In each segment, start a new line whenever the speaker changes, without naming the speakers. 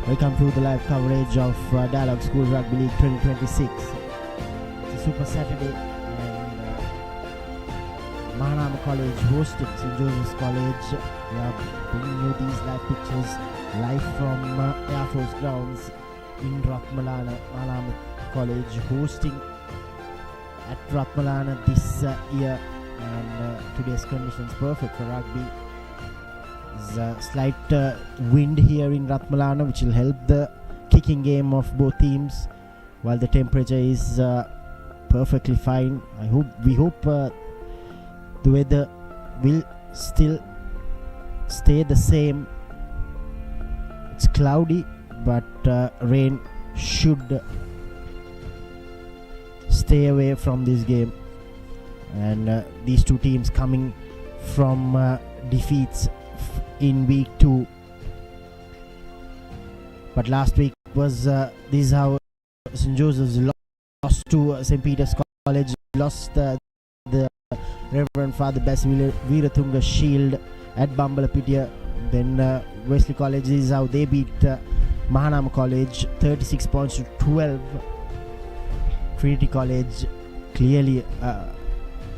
Welcome to the live coverage of Dialog School Rugby League 2026. It's a super Saturday and Mahanama College hosting St. Joseph's College. We are bringing you these live pictures live from Air Force grounds in Rathmalana. Mahanama College hosting at Rathmalana this year, and today's conditions perfect for rugby. There's a slight wind here in Rathmalana, which will help the kicking game of both teams, while the temperature is perfectly fine. We hope the weather will still stay the same. It's cloudy, but rain should stay away from this game. And these two teams coming from defeats in week 2, but last week was this is how St. Joseph's lost to St. Peter's College, lost the Reverend Father Basil Veeratunga Shield at Bambalapitiya. Then Wesley College, this is how they beat Mahanama College 36 points to 12. Trinity College clearly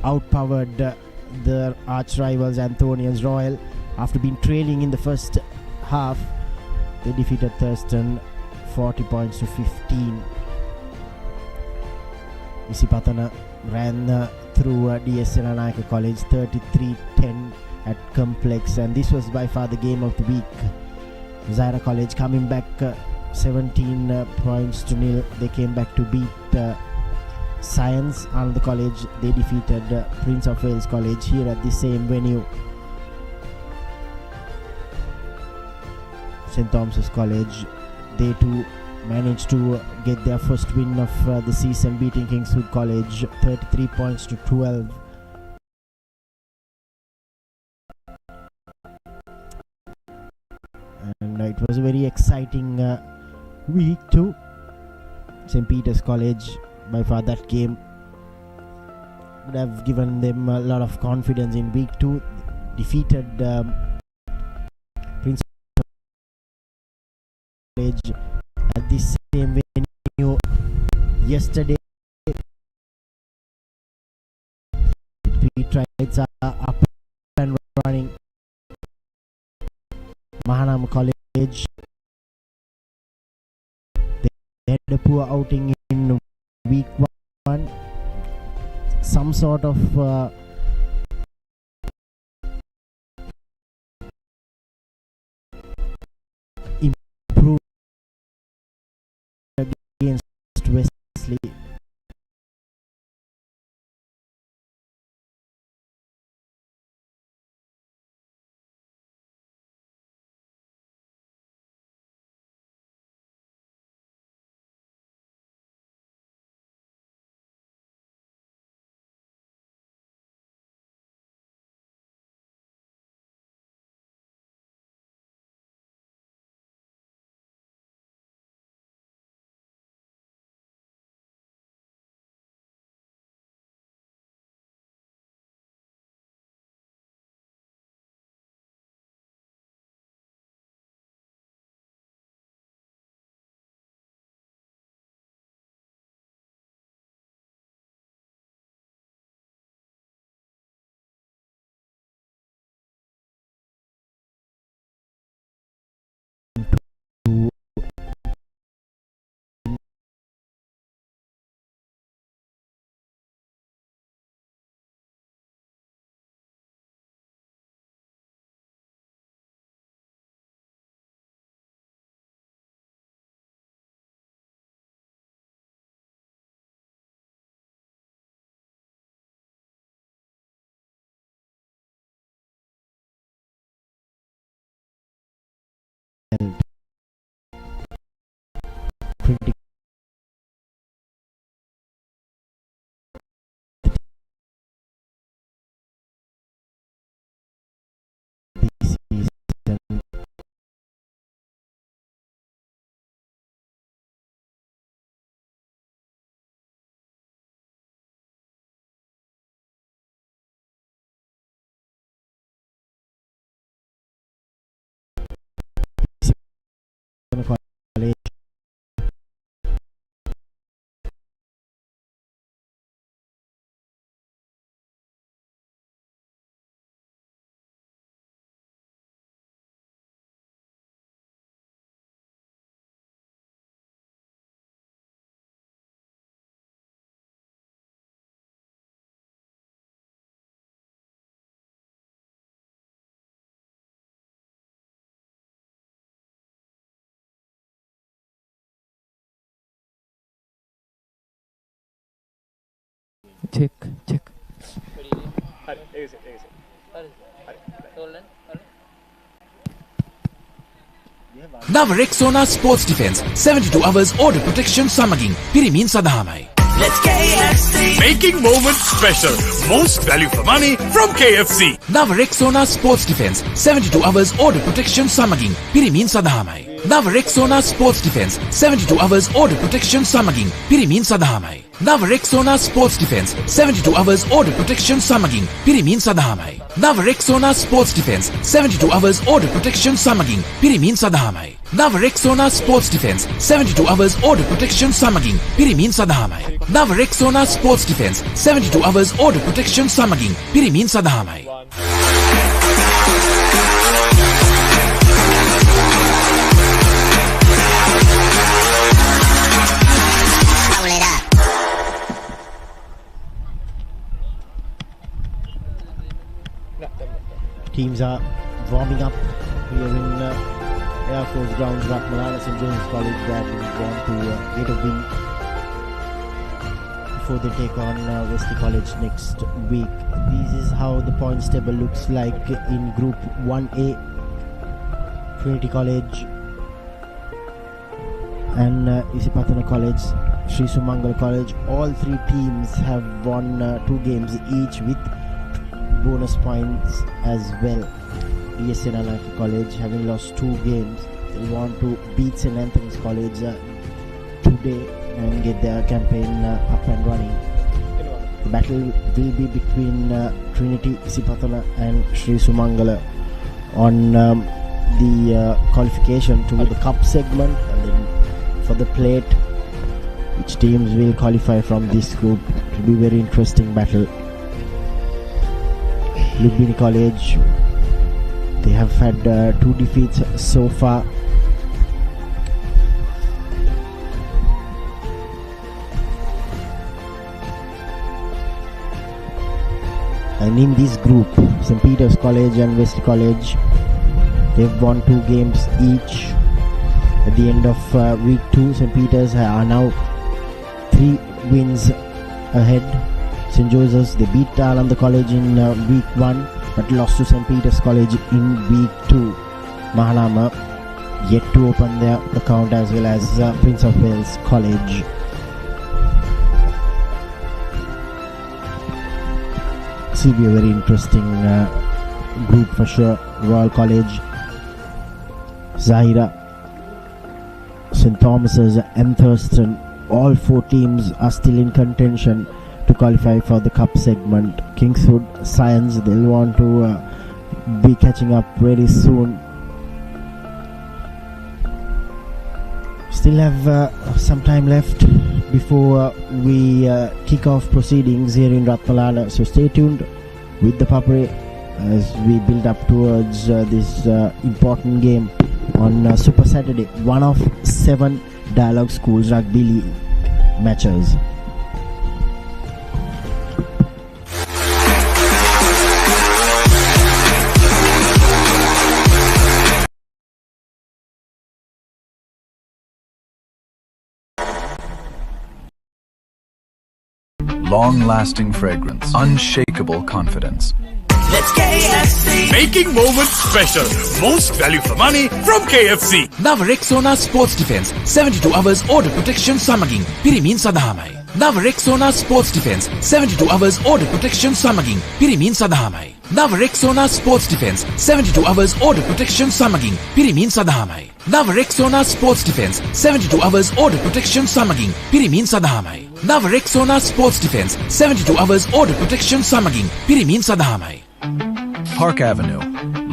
outpowered their arch rivals Anthonians Royal. After being trailing in the first half, they defeated Thurston 40 points to 15. Isipatana ran through DSN Anayaka College 33-10 at Complex, and this was by far the game of the week. Zaira College coming back 17 points to nil. They came back to beat Science. Another college, they defeated Prince of Wales College here at the same venue. St. Thomas's College, they too managed to get their first win of the season, beating Kingswood College 33 points to 12. And it was a very exciting week too. St. Peter's College, by far that game would have given them a lot of confidence in week 2. Defeated Prince College at the same venue yesterday. Trials are up and running. Mahanama College, they had a poor outing in week 1. Some sort of improved against Wesley. Pretty this season. check.
නව Rexona sports defence 72 hours order protection සමගින් පිරිමින් සඳහාමයි.
Let's KFC! Making moments special. Most value for money from KFC.
නව Rexona sports defence 72 hours order protection සමගින් පිරිමින් සඳහාමයි. නව Rexona sports defence 72 hours order protection සමගින් පිරිමින් සඳහාමයි. නව Rexona sports defence 72 hours order protection සමගින් පිරිමින් සඳහාමයි. නව Rexona sports defence 72 hours order protection සමගින් පිරිමින් සඳහාමයි. නව Rexona sports defence 72 hours order protection සමගින් පිරිමින් සඳහාමයි. නව Rexona sports defence 72 hours order protection සමගින් පිරිමින් සඳහාමයි.
Teams are warming up here in Air Force Grounds, Rathmalana, St. Joseph's College, where they want to get a win before they take on Wesley College next week. This is how the points table looks like in Group 1A. Trinity College and Isipatana College, Sri Sumangal College. All three teams have won 2 games each with bonus points as well. DSNLF College, having lost 2 games, they want to beat St. Anthony's College today and get their campaign up and running. The battle will be between Trinity, Isipatana and Sri Sumangala on the qualification to the cup segment, and then for the plate, which teams will qualify from this group. It will be a very interesting battle. Rugby College, they have had 2 defeats so far. And in this group, St. Peter's College and Wesley College, they've won 2 games each. At the end of week 2, St. Peter's are now 3 wins ahead. St. Joseph's, they beat Alanda College in week 1 but lost to St. Peter's College in week 2. Mahanama yet to open their account, as well as Prince of Wales College. This will be a very interesting group for sure. Royal College, Zahira, St. Thomas's and Thurston, all 4 teams are still in contention to qualify for the cup segment. Kingswood, Science, they'll want to be catching up very soon. Still have some time left before we kick off proceedings here in Rathmalana, so stay tuned with the Papare as we build up towards this important game on Super Saturday, one of 7 Dialog Schools Rugby League matches.
Long-lasting fragrance, unshakable confidence.
Let's KFC! Making moments special. Most value for money from KFC.
නව Rexona sports defence 72 hours order protection සමගින් පිරිමින් සඳහාමයි. නව Rexona sports defence 72 hours order protection සමගින් පිරිමින් සඳහාමයි. නව Rexona sports defence 72 hours order protection සමගින් පිරිමින් සඳහාමයි. නව Rexona sports defence 72 hours order protection සමගින් පිරිමින් සඳහාමයි. නව Rexona sports defence 72 hours order protection සමගින් පිරිමින් සඳහාමයි.
Park Avenue,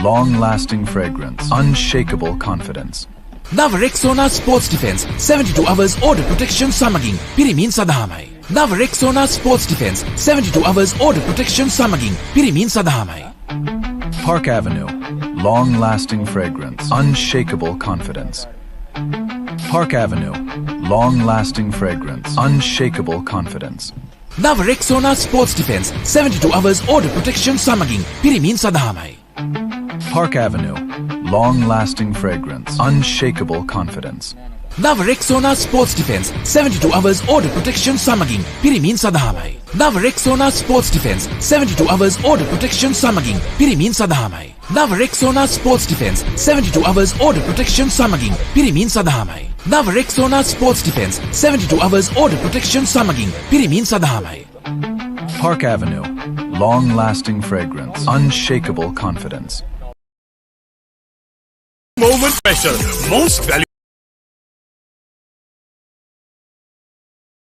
long-lasting fragrance, unshakable confidence.
නව Rexona sports defence 72 hours order protection සමගින් පිරිමින් සඳහාමයි. නව Rexona sports defence 72 hours order protection සමගින් පිරිමින් සඳහාමයි.
Park Avenue, long-lasting fragrance, unshakable confidence. Park Avenue, long-lasting fragrance, unshakable confidence.
නව Rexona sports defence 72 hours order protection සමගින් පිරිමින් සඳහාමයි.
Park Avenue, long-lasting fragrance, unshakable confidence.
Nava Rexona Sports Defense 72 hours order protection samagin pirimin sadahamai. Nava Rexona Sports Defense 72 hours order protection samagin pirimin sadahamai. Nava Rexona Sports Defense 72 hours order protection samagin pirimin sadahamai. Nava Rexona Sports Defense 72 hours order protection samagin pirimin sadahamai.
Park Avenue. Long-lasting fragrance. Unshakable confidence.
Moment special. Most valuable.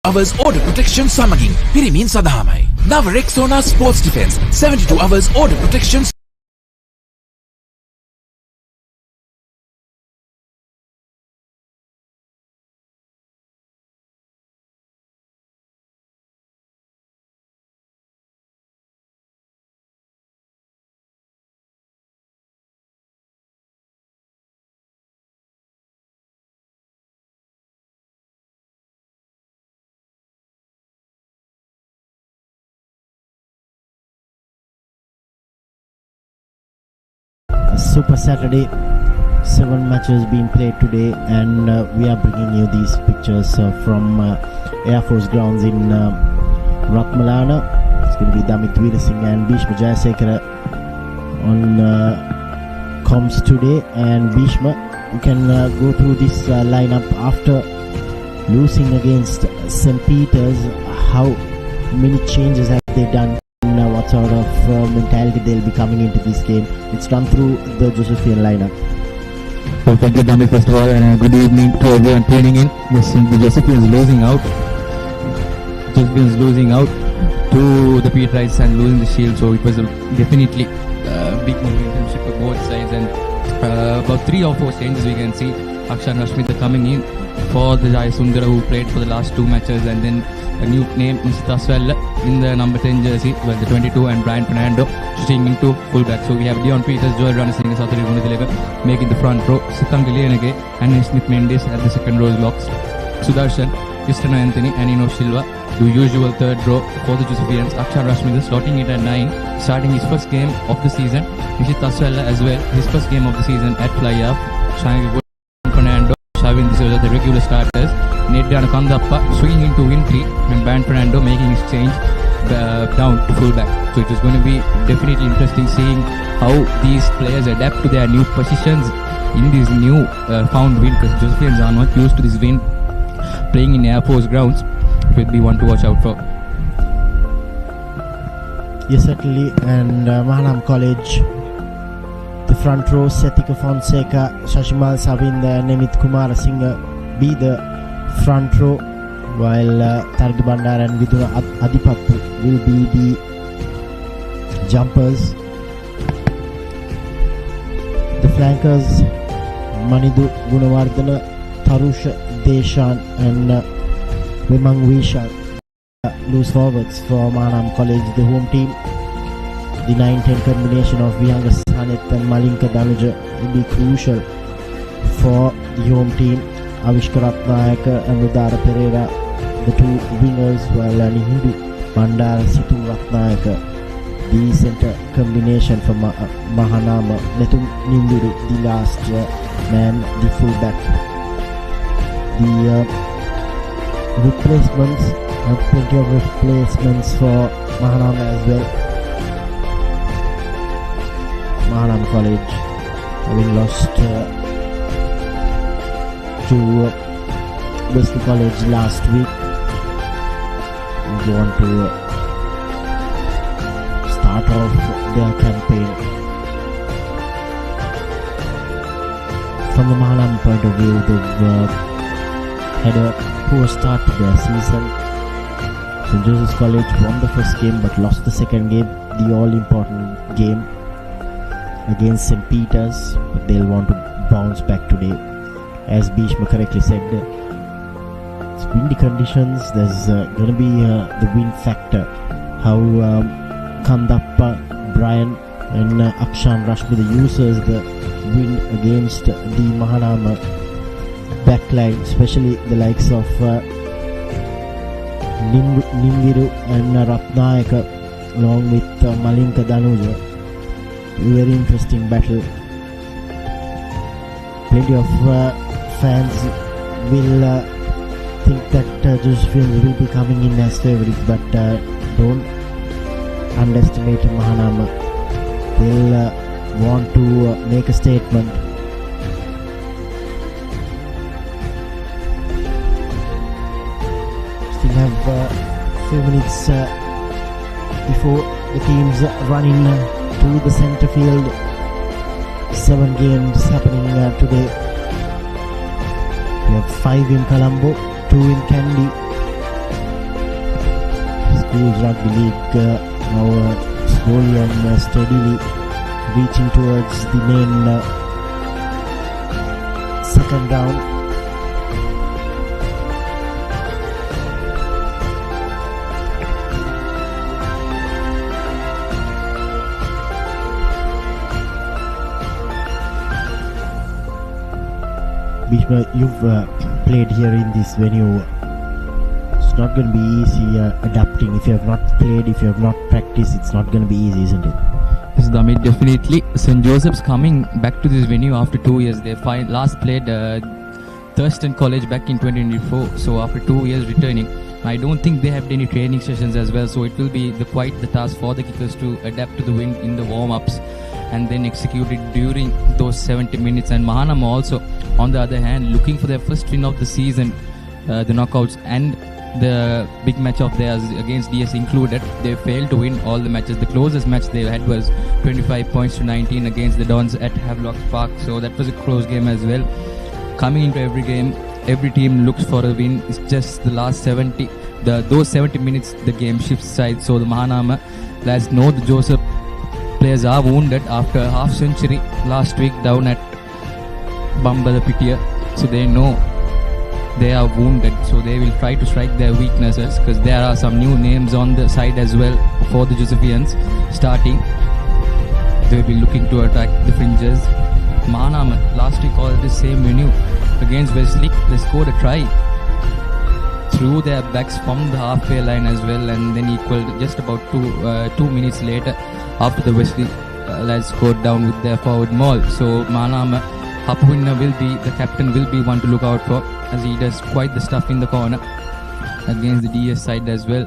Hours order protection samagin pirimin sadahamai. Nava Rexona Sports Defense 72 hours order protection
Super Saturday, 7 matches being played today, and we are bringing you these pictures from Air Force grounds in Rathmalana. It's going to be Damit Veerasinghe and Bhishma Jayasekara on comms today. And Bhishma, you can go through this lineup after losing against St. Peter's. How many changes have they done? What sort of mentality they'll be coming into this game? Let's run through the Josephian lineup.
So thank you, Dami, first of all, and good evening to everyone tuning in. Yes, the Josephians losing out. Josephians losing out to the Peterites and losing the shield. So it was definitely big momentum shift for both sides. And about 3 or 4 changes we can see. Akshan Rashmita coming in for the Jai Sundara, who played for the last 2 matches, and then a new name, Mr. Taswell, in the number 10 jersey, well, the 22, and Brian Fernando shifting into fullback. So we have Dion Peters, Joel Ranasinghe, Sathari Gunadilega making the front row, Sitang Lienage and Smith Mendes at the second row blocks, Sudarshan, Cristiano Anthony and Ino Silva, the usual third row for the Josephians. Akshan Rashmita slotting it at 9, starting his first game of the season. Nishit Taswell as well, his first game of the season at fly-up. Fernando, Shavin, these are the regular starters. Nedana Kandappa swinging into Wintry, and Ban Fernando making his change down to fullback. So it is going to be definitely interesting seeing how these players adapt to their new positions in this new found win, because Josephians are not used to this win playing in Air Force grounds. It will be one to watch out for.
Yes, certainly. And Mahanama College, the front row, Setika Fonseca, Shashimal Savinda, Nemith Kumarasinghe be the front row, while Targi Bandar and Viduna Adipattu will be the jumpers. The flankers, Manidu Gunawardana, Tarusha Deshan and Vimang Vishan, loose forwards for Mahanama College. The home team, the 9-10 combination of Vihanga Saneth and Malinka Danuja will be crucial for the home team. Avishka Ratnayaka and Udara Pereira, the 2 wingers, while Nihindu Bandara Situ Ratnayaka, the center combination for Mahanama, Netum Ninduru, the last man, the fullback. The replacements, plenty of replacements for Mahanama as well. Mahanama College having lost to Wesley College last week. They want to start off their campaign. From the Mahanama point of view, they've had a poor start to their season. St. Joseph's College won the first game but lost the second game, the all-important game against St. Peter's, but they'll want to bounce back today. As Bhishma correctly said, it's windy conditions. There's going to be the wind factor. How Kandappa, Brian and Akshan Rashmita uses the wind against the Mahanama backline, especially the likes of Ningiru and Ratnayaka along with Malinka Danuja. Very interesting battle. Plenty of fans will think that Josephians will be coming in as favourites, but don't underestimate Mahanama. They'll want to make a statement. Still have few minutes before the teams run in to the centre field. 7 games happening today. We have 5 in Colombo, 2 in Kandy. Schools Rugby League now slowly and steadily reaching towards the main second round. Bhishma, you've played here in this venue. It's not going to be easy adapting. If you have not played, if you have not practiced, it's not going to be easy, isn't it?
Yes, Damit, definitely. St. Joseph's coming back to this venue after 2 years. They last played Thurston College back in 2024. So after 2 years returning, I don't think they have any training sessions as well. So it will be quite the task for the kickers to adapt to the wind in the warm-ups and then execute it during those 70 minutes. And Mahanama also, on the other hand, looking for their first win of the season, the knockouts and the big match of theirs against DS included. They failed to win all the matches. The closest match they had was 25 points to 19 against the Dons at Havelock Park. So that was a close game as well. Coming into every game, every team looks for a win. It's just the last 70, those 70 minutes, the game shifts sides. So the Mahanama lads know the Joseph players are wounded after a half century last week down at Bambalapitia. So they know they are wounded, so they will try to strike their weaknesses, because there are some new names on the side as well for the Josephians starting. They will be looking to attack the fringes. Mahanama last week all the same venue against Wesley, they scored a try through their backs from the halfway line as well, and then equaled just about 2 minutes later after the Wesley lads scored down with their forward maul. So Mahanama Hapuinna will be, the captain will be one to look out for, as he does quite the stuff in the corner against the DS side as well.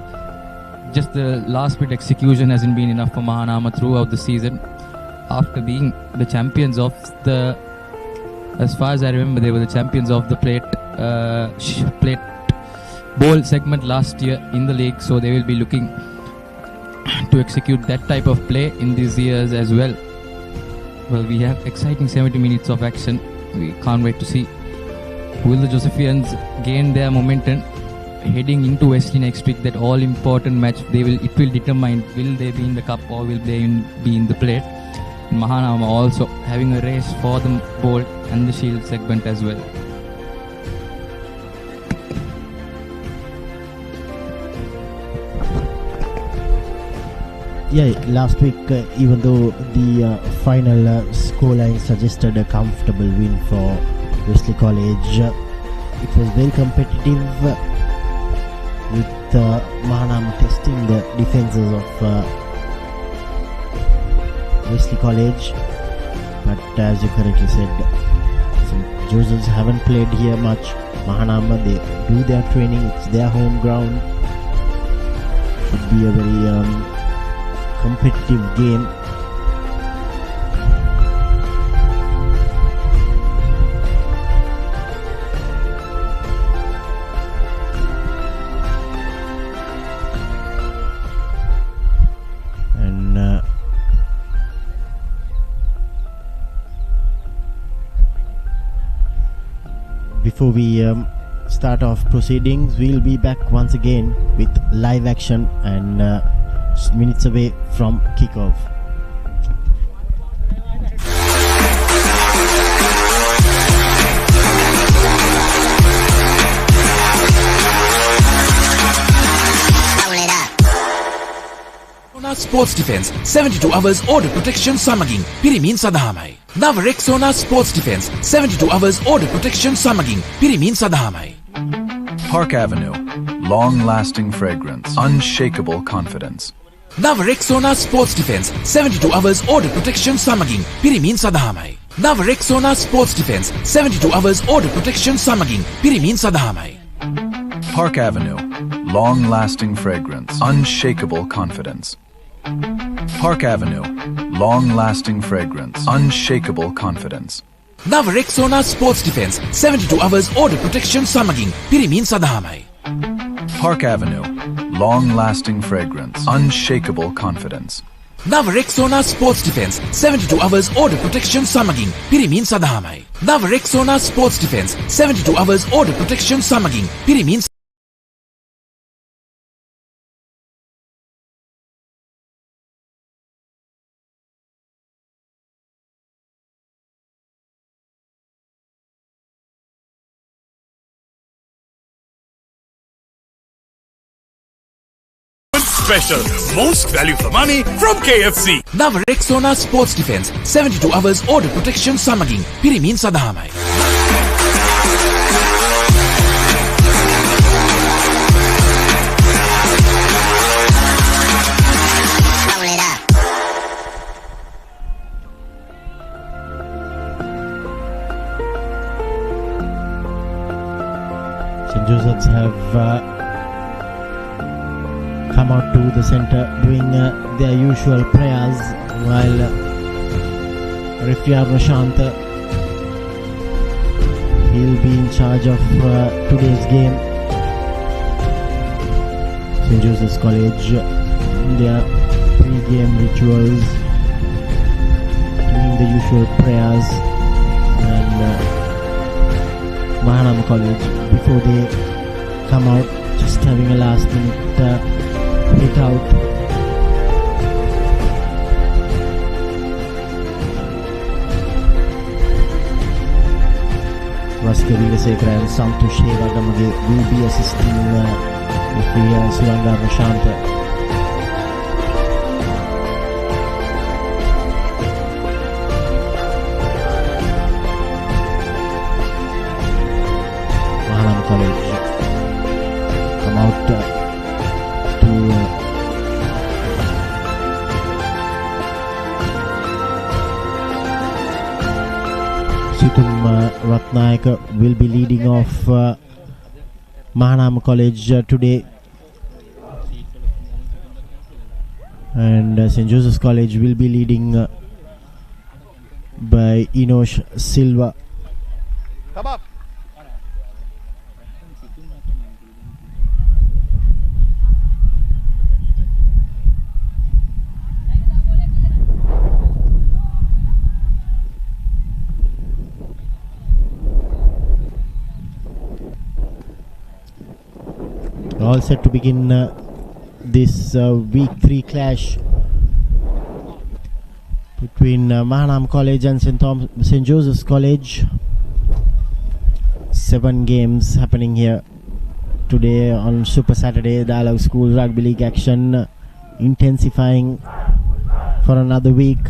Just the last bit execution hasn't been enough for Mahanama throughout the season. After being the champions of the, as far as I remember, they were the champions of the plate bowl segment last year in the league, so they will be looking to execute that type of play in these years as well. Well, we have exciting 70 minutes of action. We can't wait to see. Will the Josephians gain their momentum heading into Wesley next week? That all important match, it will determine will they be in the cup or will they be in the plate. And Mahanama also having a race for the bowl and the shield segment as well.
Yeah, last week, even though the final scoreline suggested a comfortable win for Wesley College, it was very competitive with Mahanama testing the defences of Wesley College. But as you correctly said, St. Joseph's haven't played here much. Mahanama, they do their training, it's their home ground. Should be a very competitive game. And before we start off proceedings, we'll be back once again with live action and minutes away from kickoff.
Sports Defense 72 hours order protection samaging pirimin sadahamai. Nava Rexona Sports Defense 72 hours order protection samaging pirimin sadahamai.
Park Avenue. Long-lasting fragrance. Unshakable confidence.
Nava Rexona Sports Defense 72 hours order protection samaging pirimin sadahamai. Nava Rexona Sports Defense 72 hours order protection samagin pirimin sadahamai.
Park Avenue. Long-lasting fragrance. Unshakable confidence. Park Avenue. Long-lasting fragrance. Unshakable confidence.
Nava Rexona Sports Defense 72 hours order protection samagin pirimin sadahamai.
Park Avenue. Long-lasting fragrance. Unshakable confidence.
Nava Rexona Sports Defense 72 hours order protection samagin pirimin sadahamai. Nava Rexona Sports Defense 72 hours order protection samagin pirimin
Special. Most value for money from KFC.
Nava Rexona Sports Defense 72 hours order protection samagin pirimin sadahamai.
St. Joseph's have come out to the center doing their usual prayers while referee Rashant he'll be in charge of today's game. St. Joseph's College their pre-game rituals, doing the usual prayers, and Mahanama College before they come out just having a last minute hit out. Raska Vilasekara and Santosh Hevagamage will be assisting referee Suranga Rashant. Mahanama College come out to Ratnayaka will be leading off Mahanama College today, and St. Joseph's College will be leading by Inosh Silva.
Come up.
All set to begin this week 3 clash between Mahanama College and St. Joseph's College. 7 games happening here today on Super Saturday. Dialog School Rugby League action intensifying for another week.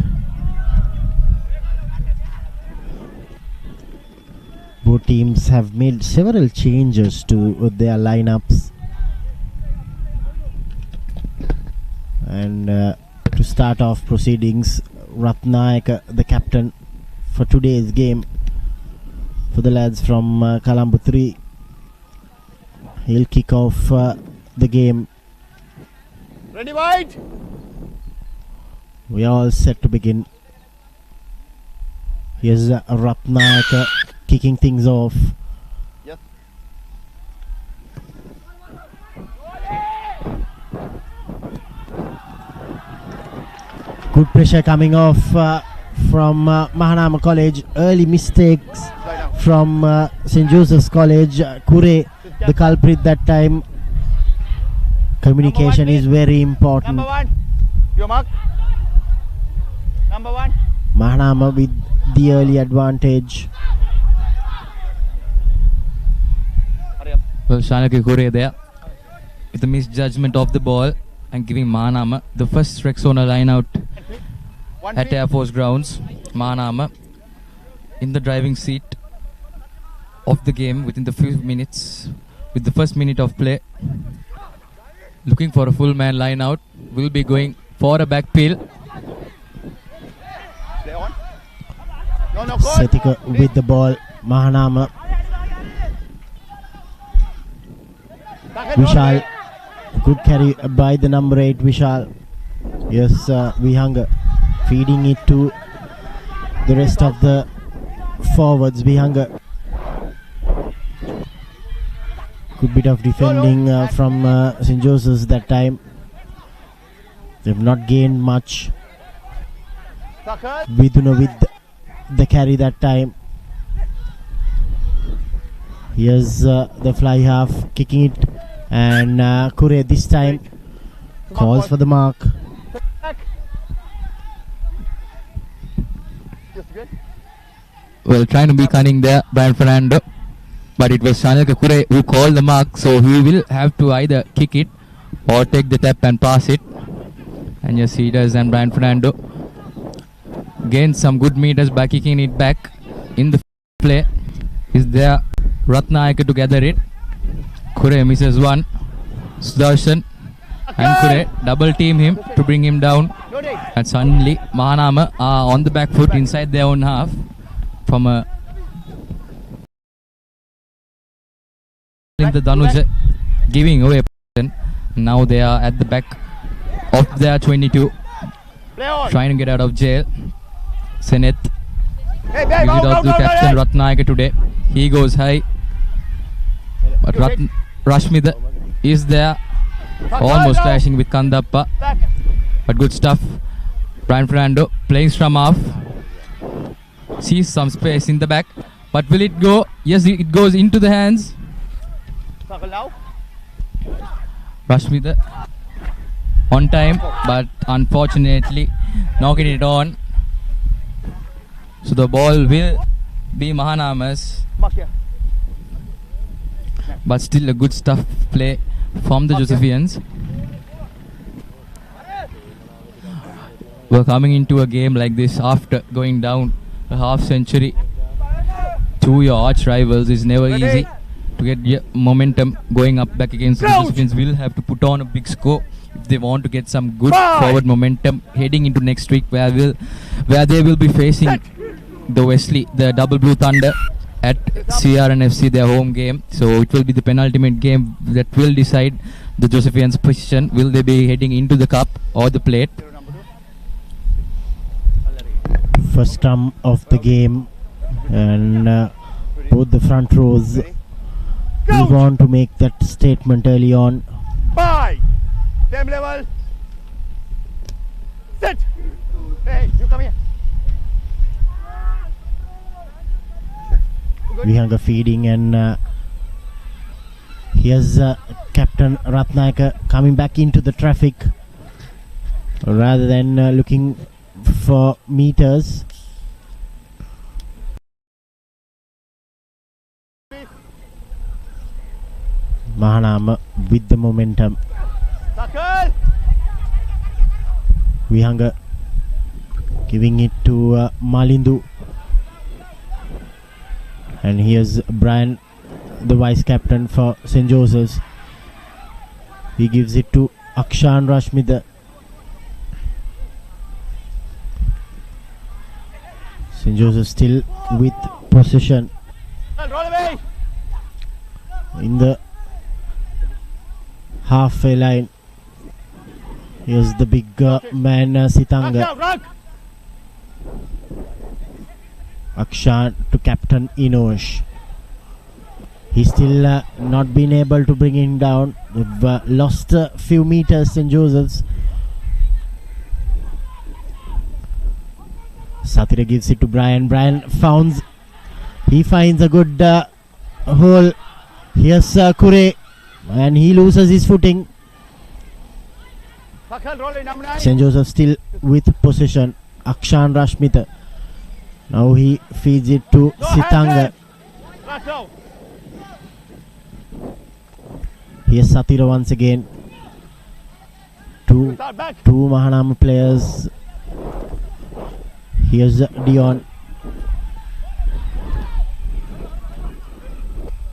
Both teams have made several changes to their lineups. And to start off proceedings, Rathnayaka, the captain for today's game for the lads from Colombo 3. He'll kick off the game.
Ready, wide.
We are all set to begin. Here's Rathnayaka kicking things off.
Yes.
Good pressure coming off from Mahanama College. Early mistakes from St. Joseph's College. Kure, the culprit that time. Communication is very important.
Number 1. Your mark. Number 1.
Mahanama with the early advantage.
Well, Shanaki Kure there with the misjudgment of the ball and giving Mahanama the first Rexona line out at Air Force grounds. Mahanama in the driving seat of the game within the few minutes, with the first minute of play, looking for a full man line out, will be going for a back peel.
Setika with the ball. Mahanama. Vishal. Good carry by the number 8 Vishal. Yes, Vihanga feeding it to the rest of the forwards. Vihanga. Good bit of defending from St. Joseph's that time. They've not gained much. Viduna with the carry that time. Here's the fly half kicking it, and Kure this time calls for the mark.
Well, trying to be cunning there, Brian Fernando. But it was Shanil Kakure who called the mark, so he will have to either kick it or take the tap and pass it. And yes, he does, and Brian Fernando gains some good meters by kicking it back in the play. Is there Ratnayaka to gather it? Kure misses one. Sudarshan and Kure double team him to bring him down. And suddenly Mahanama are on the back foot inside their own half from a the Danuja giving away possession. Now they are at the back of their 22, trying to get out of jail. Seneth gives it out to captain Ratnayaka today. He goes high, but Rashmida is there, almost clashing with Kandappa. But good stuff. Brian Fernando playing scrum half, sees some space in the back, but will it go? Yes, it goes into the hands. Rashmida on time, but unfortunately knocking it on. So the ball will be Mahanama's, but still a good stuff play from the Josephians. We're coming into a game like this after going down a half century to your arch rivals is never easy. To get your momentum going up back against the Josephians, will have to put on a big score if they want to get some good forward momentum heading into next week, where they will be facing the Wesley, the Double Blue Thunder at CRNFC, their home game. So it will be the penultimate game that will decide the Josephians' position. Will they be heading into the cup or the plate?
First scrum of the game, and both the front rows will want to make that statement early on.
Bye. Same level. Sit. Hey, you come here.
Vihanga feeding, and here's Captain Ratnayaka coming back into the traffic rather than looking for meters. Mahanama with the momentum. Vihanga giving it to Malindu. And here's Brian, the vice captain for St. Joseph's. He gives it to Akshan Rashmida. St. Joseph's still with possession in the halfway line. Here's the big man Sitanga. Akshan to captain Inosh. He's still not been able to bring him down. They've lost a few meters, St. Joseph's. Satira gives it to Brian. Brian finds a good hole. Here's Kure, and he loses his footing. St. Joseph still with possession. Akshan Rashmita. Now he feeds it to Sitanga. Here's Satira once again. Two Mahanama players. Here's Dion.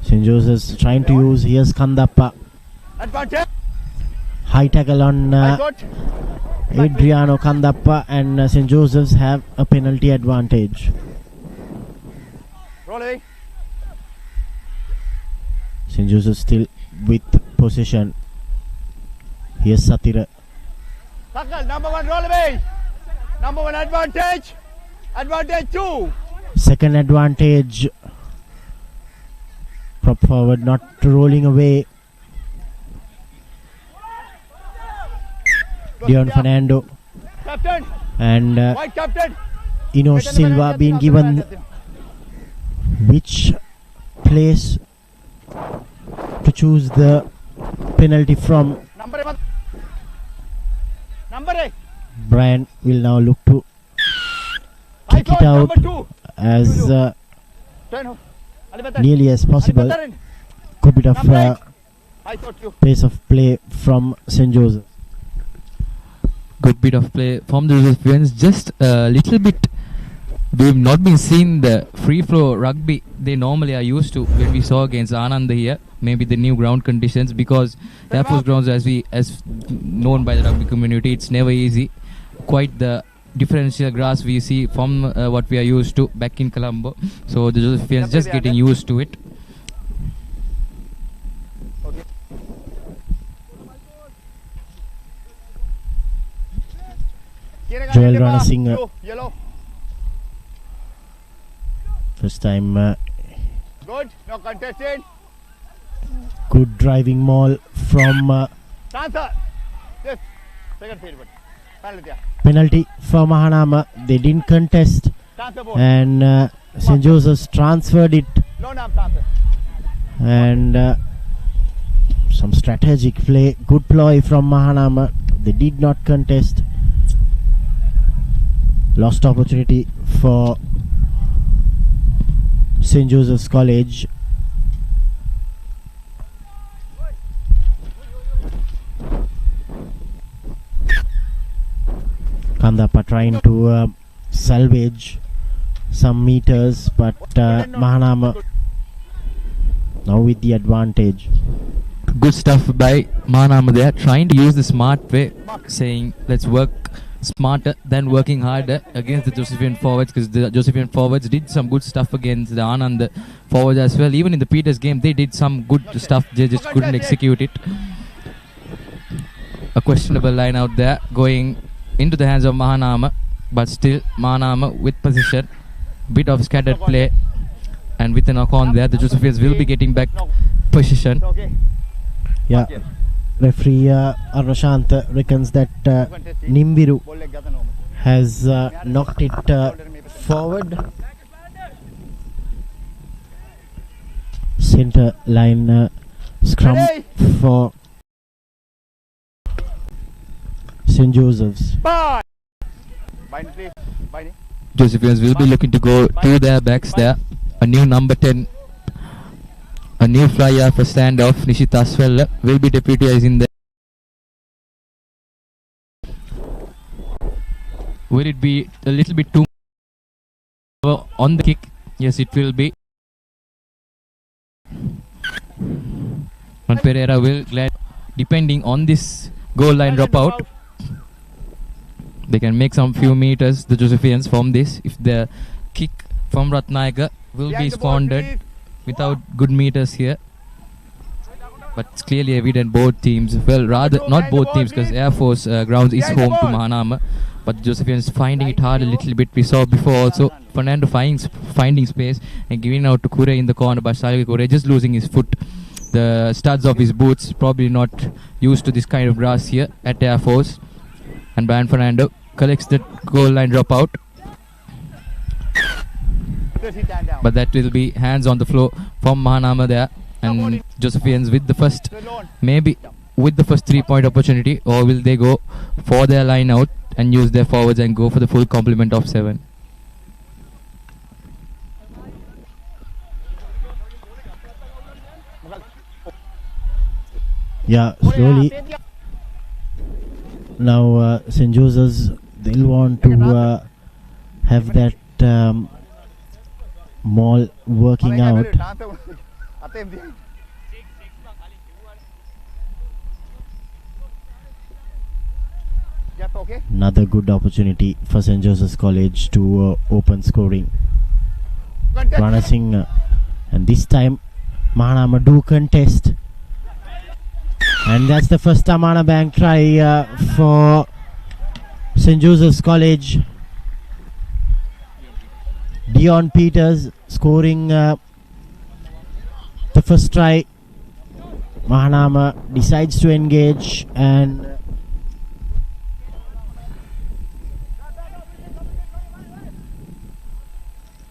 St. Joseph's trying to use. Here's Kandappa. High tackle on Adriano Kandappa, and St. Joseph's have a penalty advantage.
Roll away.
St. Joseph still with possession. Here's Satira.
Tackle, number 1, roll away. Number 1, advantage. Advantage 2.
Second advantage. Prop forward not rolling away. Dion Fernando
Captain.
and
White captain.
Inosh Silva being given which place to choose the penalty from.
Number 1. Number 8.
Brian will now look to kick it out
Number 2.
as
Turn.
nearly as possible. Good bit of
I thought you.
pace of play from St. Joseph.
Good bit of play from the Josephines. Just a little bit. We've not been seeing the free flow rugby they normally are used to when we saw against Anand here. Maybe the new ground conditions, because Air Force grounds, as known by the rugby community, it's never easy. Quite the differential grass we see from what we are used to back in Colombo. So the Josephines just getting used to it.
Joel Ranasinghe,
Yellow.
first time
Good. No contested.
good driving maul from
Transfer. Yes. Second field. Penalty.
penalty for Mahanama. They didn't contest
Transfer ball.
and St. Joseph's transferred it,
Long arm transfer.
and some strategic play, good ploy from Mahanama. They did not contest. Lost opportunity for St. Joseph's College. Kandapa trying to salvage some meters, but Mahanama now with the advantage.
Good stuff by Mahanama there, trying to use the smart way, saying let's work smarter than working harder against the Josephine forwards, because the Josephine forwards did some good stuff against the Anand forwards as well. Even in the Peters game they did some good stuff, they just couldn't execute it. A questionable line out there going into the hands of Mahanama, but still Mahanama with position, bit of scattered play, and with a knock on there the Josephines will be getting back position.
Okay.
Yeah, referee Arnashant reckons that Nimbiru has knocked it forward. Center line scrum for St. Joseph's.
Bye. Bind please. Bind.
Josephines will be looking to go to their backs there. A new number 10, a new flyer for standoff. Nishita Aswell will be deputizing there. Will it be a little bit too on the kick? Yes, it will be. And Pereira will glad, depending on this goal line dropout, they can make some few meters, the Josephines, from this. If the kick from Rathmalana will be spawned without good meters here. But it's clearly evident both teams, well, rather not both teams, because Air Force grounds is home to Mahanama, but Josephines finding it hard a little bit. We saw before also Fernando finding space and giving out to Kure in the corner, but Salvi Kure just losing his foot. The studs of his boots, probably not used to this kind of grass here at Air Force. And Brian Fernando collects the goal line dropout. But that will be hands on the floor from Mahanama there. And Josephines with the first, maybe with the first 3-point opportunity, or will they go for their line out and use their forwards and go for the full complement of 7?
Yeah, slowly. Now St. Joseph's, they'll want to have that maul working out. Another good opportunity for St. Joseph's College to open scoring. Ranasinghe, and this time Mahanama do contest, and that's the first Tamana Bank try for St. Joseph's College. Dion Peters scoring the first try. Mahanama decides to engage, and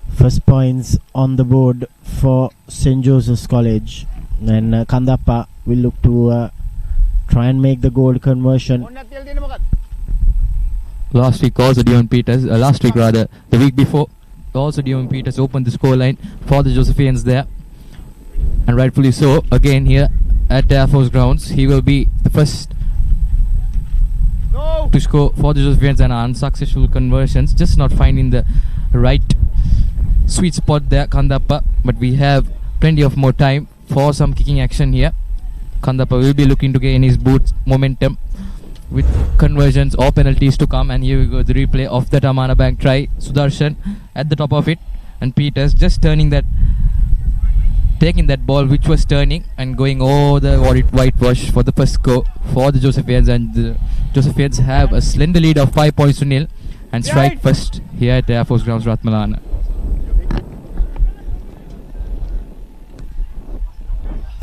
first points on the board for St. Joseph's College. And Kandappa will look to try and make the goal conversion.
Last week also Dion Peters, the week before also Dion Peters opened the scoreline for the Josephians there, and rightfully so. Again here at Air Force grounds, he will be the first to score for the Josephians, and unsuccessful conversions, just not finding the right sweet spot there, Kandappa. But we have plenty of more time for some kicking action here. Kandappa will be looking to gain his boots momentum with conversions or penalties to come. And here we go, the replay of the Tamana Bank try. Sudarshan at the top of it, and Peters just taking that ball which was turning and going over the whitewash for the first score for the Josephians. And the Josephians have a slender lead of 5-0 and strike first here at Air Force grounds, Rathmalana.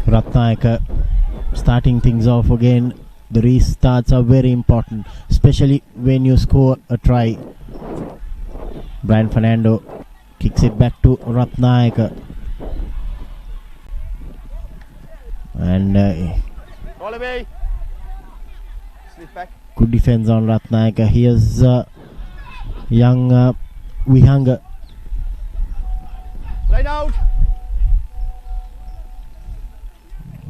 Ratnayaka starting things off again. The restarts are very important, especially when you score a try. Brian Fernando kicks it back to Ratnayaka, and good defense on Ratnayaka. Here's young Vihanga.
Line out.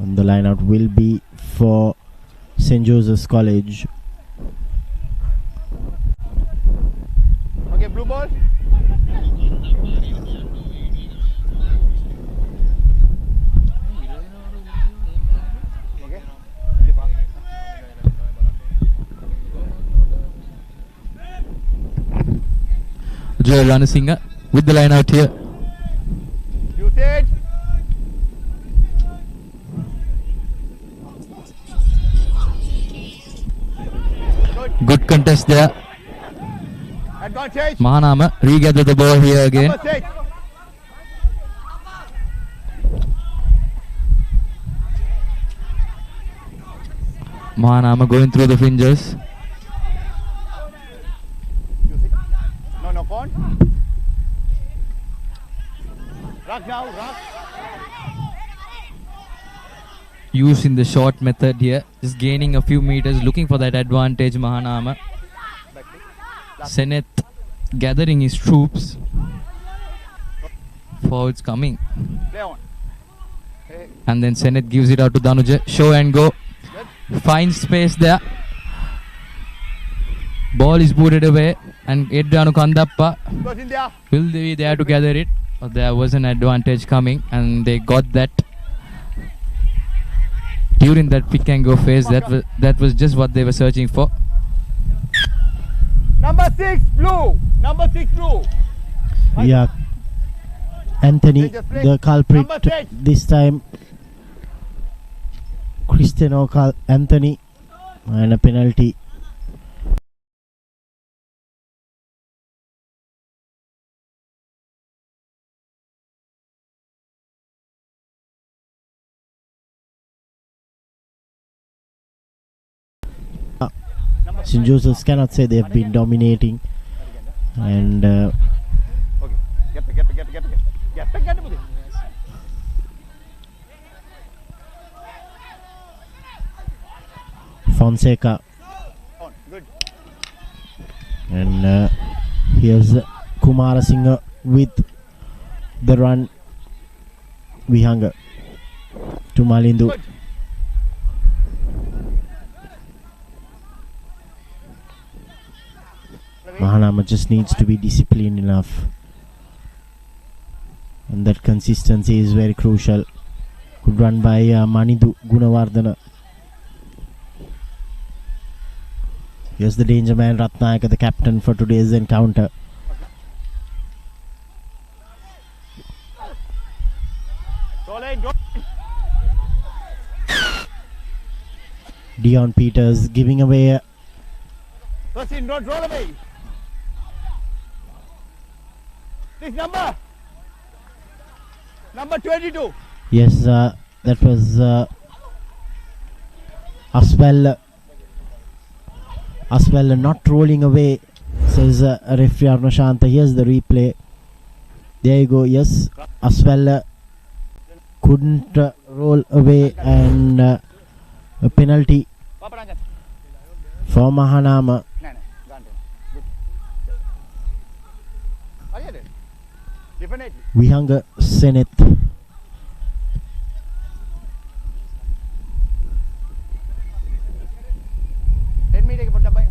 And the line out will be for St. Joseph's College.
Okay, blue ball. Okay.
Joel Ranasinghe with the line out here.
Usage.
Good contest there.
Advantage.
Mahanama regather the ball here again.
Number 6.
Mahanama going through the fringes.
No phone. Rock now, rock.
Using the short method here, just gaining a few meters, looking for that advantage. Mahanama. Seneth gathering his troops. Forwards coming.
Play on. Hey.
And then Seneth gives it out to Danuja. Show and go. Finds space there. Ball is booted away, and Edranu Kandappa
Goes in there.
will be there to gather it. But there was an advantage coming, and they got that during that pick and go phase. That was just what they were searching for.
Number 6 blue. Number 6 blue.
Yeah, Anthony, the culprit
Number 6.
this time. Cristiano Anthony, and a penalty. St. Joseph's cannot say they have been dominating, and
Okay. Get.
Fonseca,
On. Good.
and here's Kumarasinghe with the run. Vihanga to Malindu.
Good.
Mahanama just needs to be disciplined enough, and that consistency is very crucial. Good run by Manidu Gunawardana. Here's the danger man Ratnayaka, the captain for today's encounter.
Alright, don't.
Dion Peters giving away.
First in, don't roll away. This number. Number 22.
Yes, that was Aswell not rolling away, says referee Arnashanta. Here's the replay. There you go. Yes, Aswell couldn't roll away, and a penalty for Mahanama.
Definitely.
Vihanga Seneth.
10 meter ke putta bhai.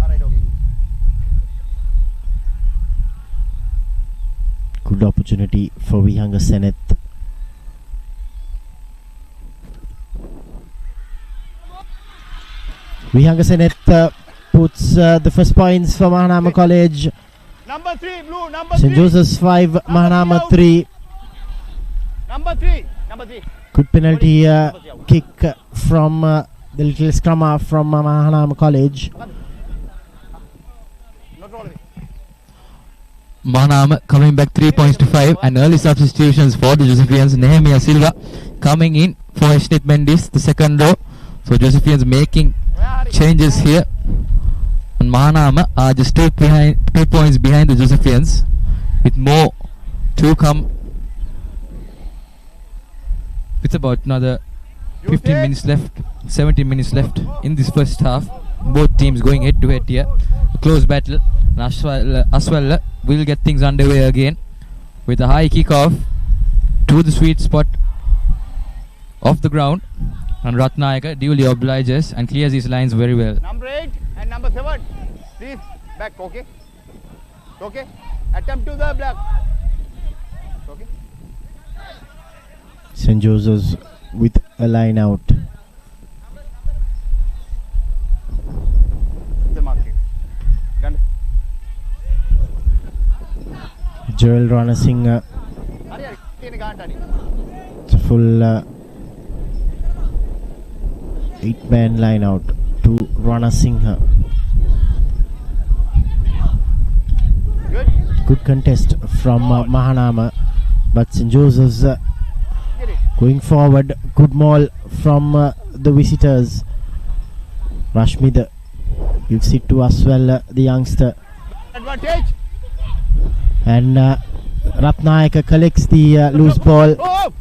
Alright, okay.
Good opportunity for Vihanga Seneth. Vihanga Seneth puts the first points for Mahanama College.
Number 3, blue, number 3.
St. Joseph's 5, Mahanama 3.
Number 3. Number 3.
Good penalty kick from the little scrummer from Mahanama College.
Not roll away.
Mahanama coming back 3 points to 5, and early substitutions for the Josephians. Nehemiah Silva coming in for Ashnit Mendis, the second row. So Josephians making changes here. And Mahanama are just 2 points behind the Josephians, with more to come. It's about another 15 minutes left, 17 minutes left in this first half. Both teams going head to head here. A close battle. And Aswell will get things underway again with a high kickoff to the sweet spot of the ground. And Rathnayaka duly obliges and clears his lines very well.
Number 8 and number 7. Please back, okay? Okay? Attempt to the black. Okay?
St. Joseph's with a line out.
The market. Gun.
Joel Ranasinghe. It's a full 8-man line out to Ranasinghe. Good contest from Mahanama, but St. Joseph's going forward. Good maul from the visitors. Rashmid gives it to Aswell, the youngster.
Advantage.
And Rathnayaka collects the loose ball.
Oh!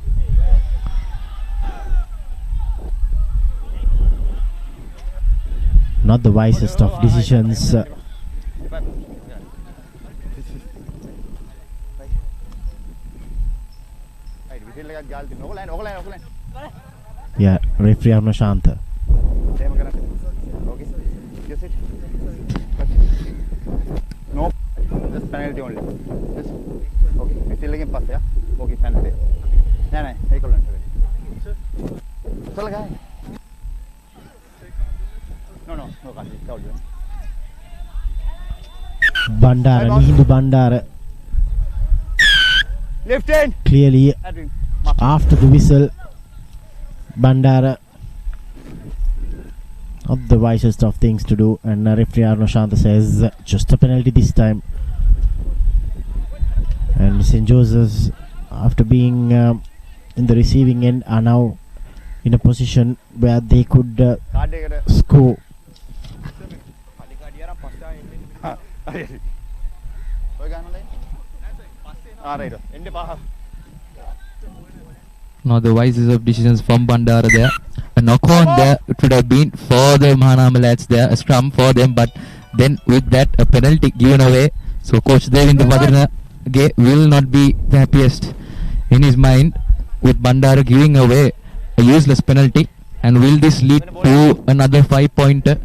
Not the wisest of decisions. Yeah, referee Arnashanta.
No, just penalty only. Just okay. We still again pass, yeah. Okay, penalty. No, take a look. No, can't.
Bandara, Nihindu Bandara.
Left hand.
Clearly, after the whistle, Bandara. Not the wisest of things to do, and referee Arnashanta says just a penalty this time. And St. Joseph's, after being in the receiving end, are now in a position where they could score.
Now the wisest of decisions from Bandara there. A knock on there, it would have been for the Mahanama lads there, a scrum for them, but then with that a penalty given away. So Coach Devendra Madana will not be the happiest in his mind with Bandara giving away a useless penalty. And will this lead to another 5-pointer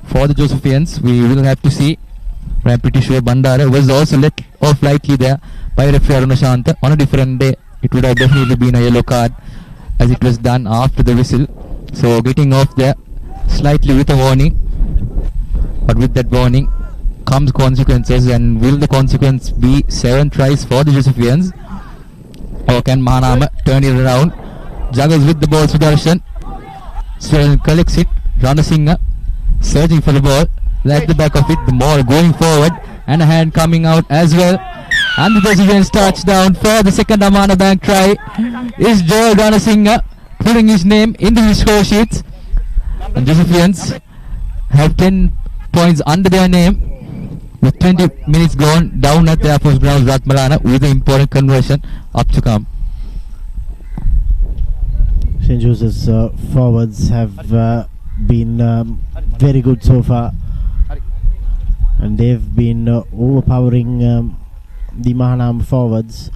for the Josephians? We will have to see. I'm pretty sure Bandara was also let off lightly there by referee Arunashanta. On a different day, it would have definitely been a yellow card, as it was done after the whistle. So getting off there slightly with a warning, but with that warning comes consequences. And will the consequence be 7 tries for the Josephians, Or can Mahanama turn it around? Juggles with the ball, Sudarshan. Swaran collects it. Ranasinghe searching for the ball. At the back of it, the ball going forward. And a hand coming out as well. And the Josephians touchdown for the second Amana Bank try. Is Joel Ranasinghe putting his name into his score sheets. And Josephians have 10 points under their name. With 20 minutes gone, down at the Air Force grounds, Rathmalana with an important conversion up to come.
St. Joseph's forwards have been very good so far, and they've been overpowering the Mahanama forwards.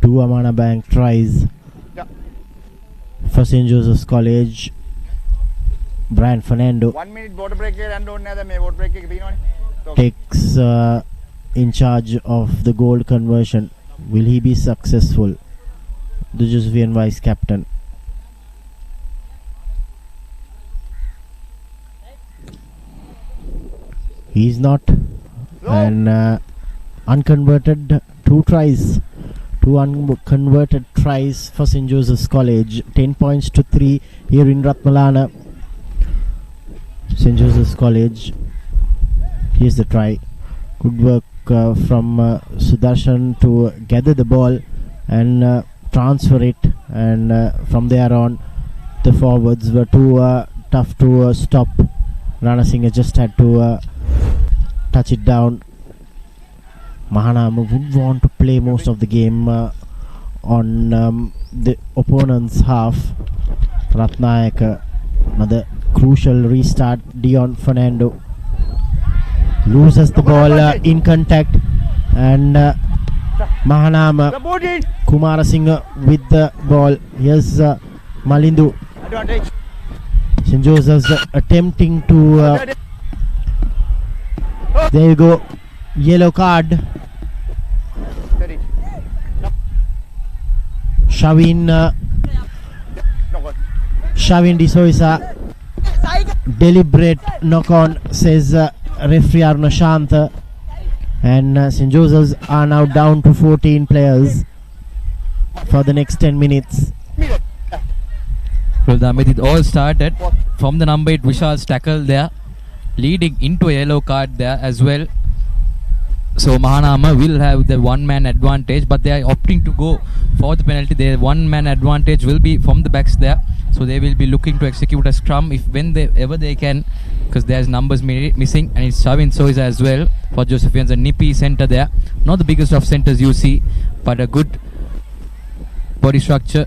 2 Amana Bank tries for St. Joseph's College. Brian Fernando
1 minute water break and don't know the water break
takes in charge of the goal conversion. Will he be successful? The Josephian vice captain. He's not. And unconverted 2 tries. 2 unconverted tries for St. Joseph's College. 10 points to 3 here in Rathmalana. St. Joseph's College. Here's the try. Good work from Sudarshan to gather the ball and transfer it. And from there on, the forwards were too tough to stop. Ranasinghe just had to touch it down. Mahanama would want to play most of the game on the opponent's half. Ratnayaka, another crucial restart. Dion Fernando loses the ball in contact, and Mahanama Kumarasinghe with the ball. Here's Malindu. St. Joseph's attempting to there you go, yellow card. Shavin D'Souza, deliberate knock on, says referee Arno Shantha. And St. Joseph's are now down to 14 players for the next 10 minutes.
Well, Damit, it all started from the number 8 Vishal's tackle there, leading into a yellow card there as well. So Mahanama will have the one-man advantage, but they are opting to go for the penalty. Their one-man advantage will be from the backs there, so they will be looking to execute a scrum if whenever they can, because there's numbers missing, and it's Shavin Souza as well for Josephians. A nippy centre there, not the biggest of centres you see, but a good body structure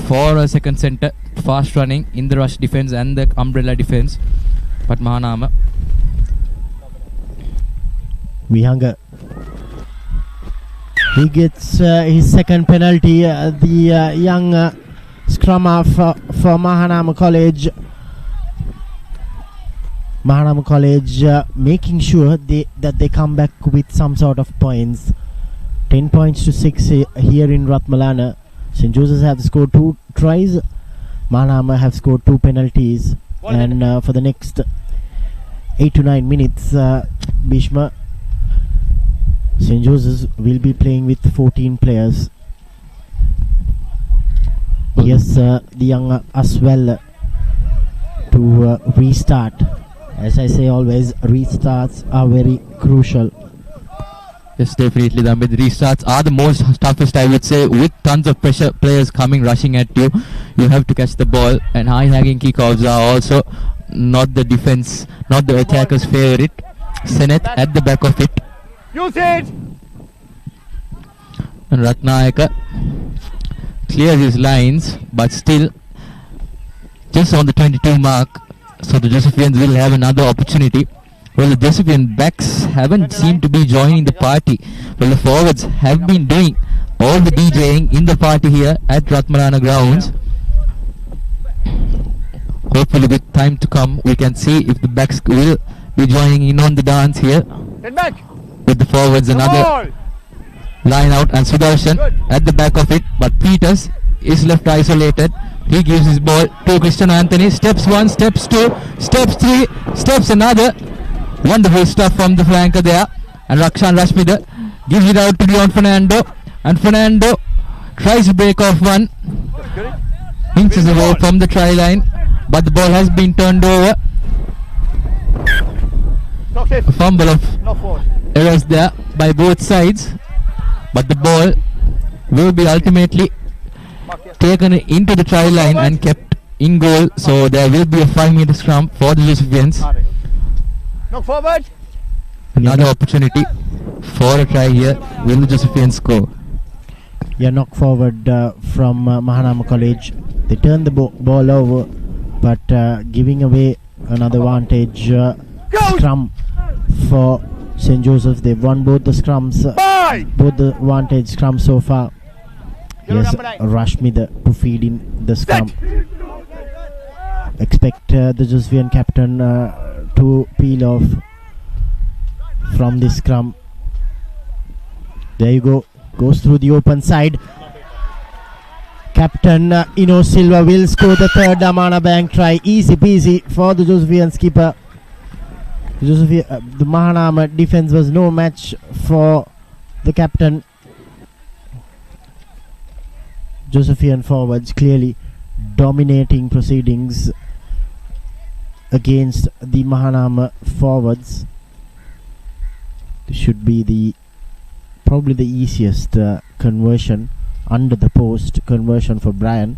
for a second centre, fast running in the rush defence and the umbrella defence. But Mahanama,
Vihanger, he gets his second penalty. The young scrum half for Mahanama College. Mahanama College making sure that they come back with some sort of points. 10 points to 6 here in Rathmalana. St. Joseph's have scored 2 tries. Mahanama have scored 2 penalties. And for the next 8 to 9 minutes, Bhishma, St. Joseph's will be playing with 14 players. Yes, the young as well to restart. As I say always, restarts are very crucial.
yes, definitely. The restarts are the most toughest, I would say, with tons of pressure, players coming rushing at you. You have to catch the ball, and high-hanging kickoffs are also not the defense, not the attacker's favorite. Seneth at the back of it.
Use it!
And Ratnayaka clears his lines, but still just on the 22 mark. So the Josephians will have another opportunity. Well, the Josephian backs haven't seemed to be joining the party. Well, the forwards have been doing all the DJing in the party here at Rathmalana grounds. Hopefully with time to come, we can see if the backs will be joining in on the dance here. With the forwards, another line out, and Sudarshan at the back of it, but Peters is left isolated. He gives his ball to Christian Anthony. Steps 1, steps 2, steps 3, steps another. Wonderful stuff from the flanker there. And Rakshan Rashmida gives it out to Dion Fernando. And Fernando tries to break off one. Inches away from the try line, but the ball has been turned over. A fumble of errors there by both sides, but the ball will be ultimately taken into the try line and kept in goal. So there will be a 5-meter scrum for the Josephines.
Knock forward.
Another opportunity for a try here. Will the Josephines score?
Yeah, knock forward from Mahanama College. They turn the ball over, but giving away another advantage scrum for St. Joseph's. They've won both the scrums, both the vantage scrums so far. Yes, Rashmida to feed in the scrum. Expect the Josephian captain to peel off from this scrum. There you go. Goes through the open side. Captain Ino Silva will score the third Damana Bank try. Easy peasy for the Josephian skipper. The Mahanama defense was no match for the captain. Josephian forwards clearly dominating proceedings against the Mahanama forwards. This should be probably the easiest conversion under the post conversion for Brian,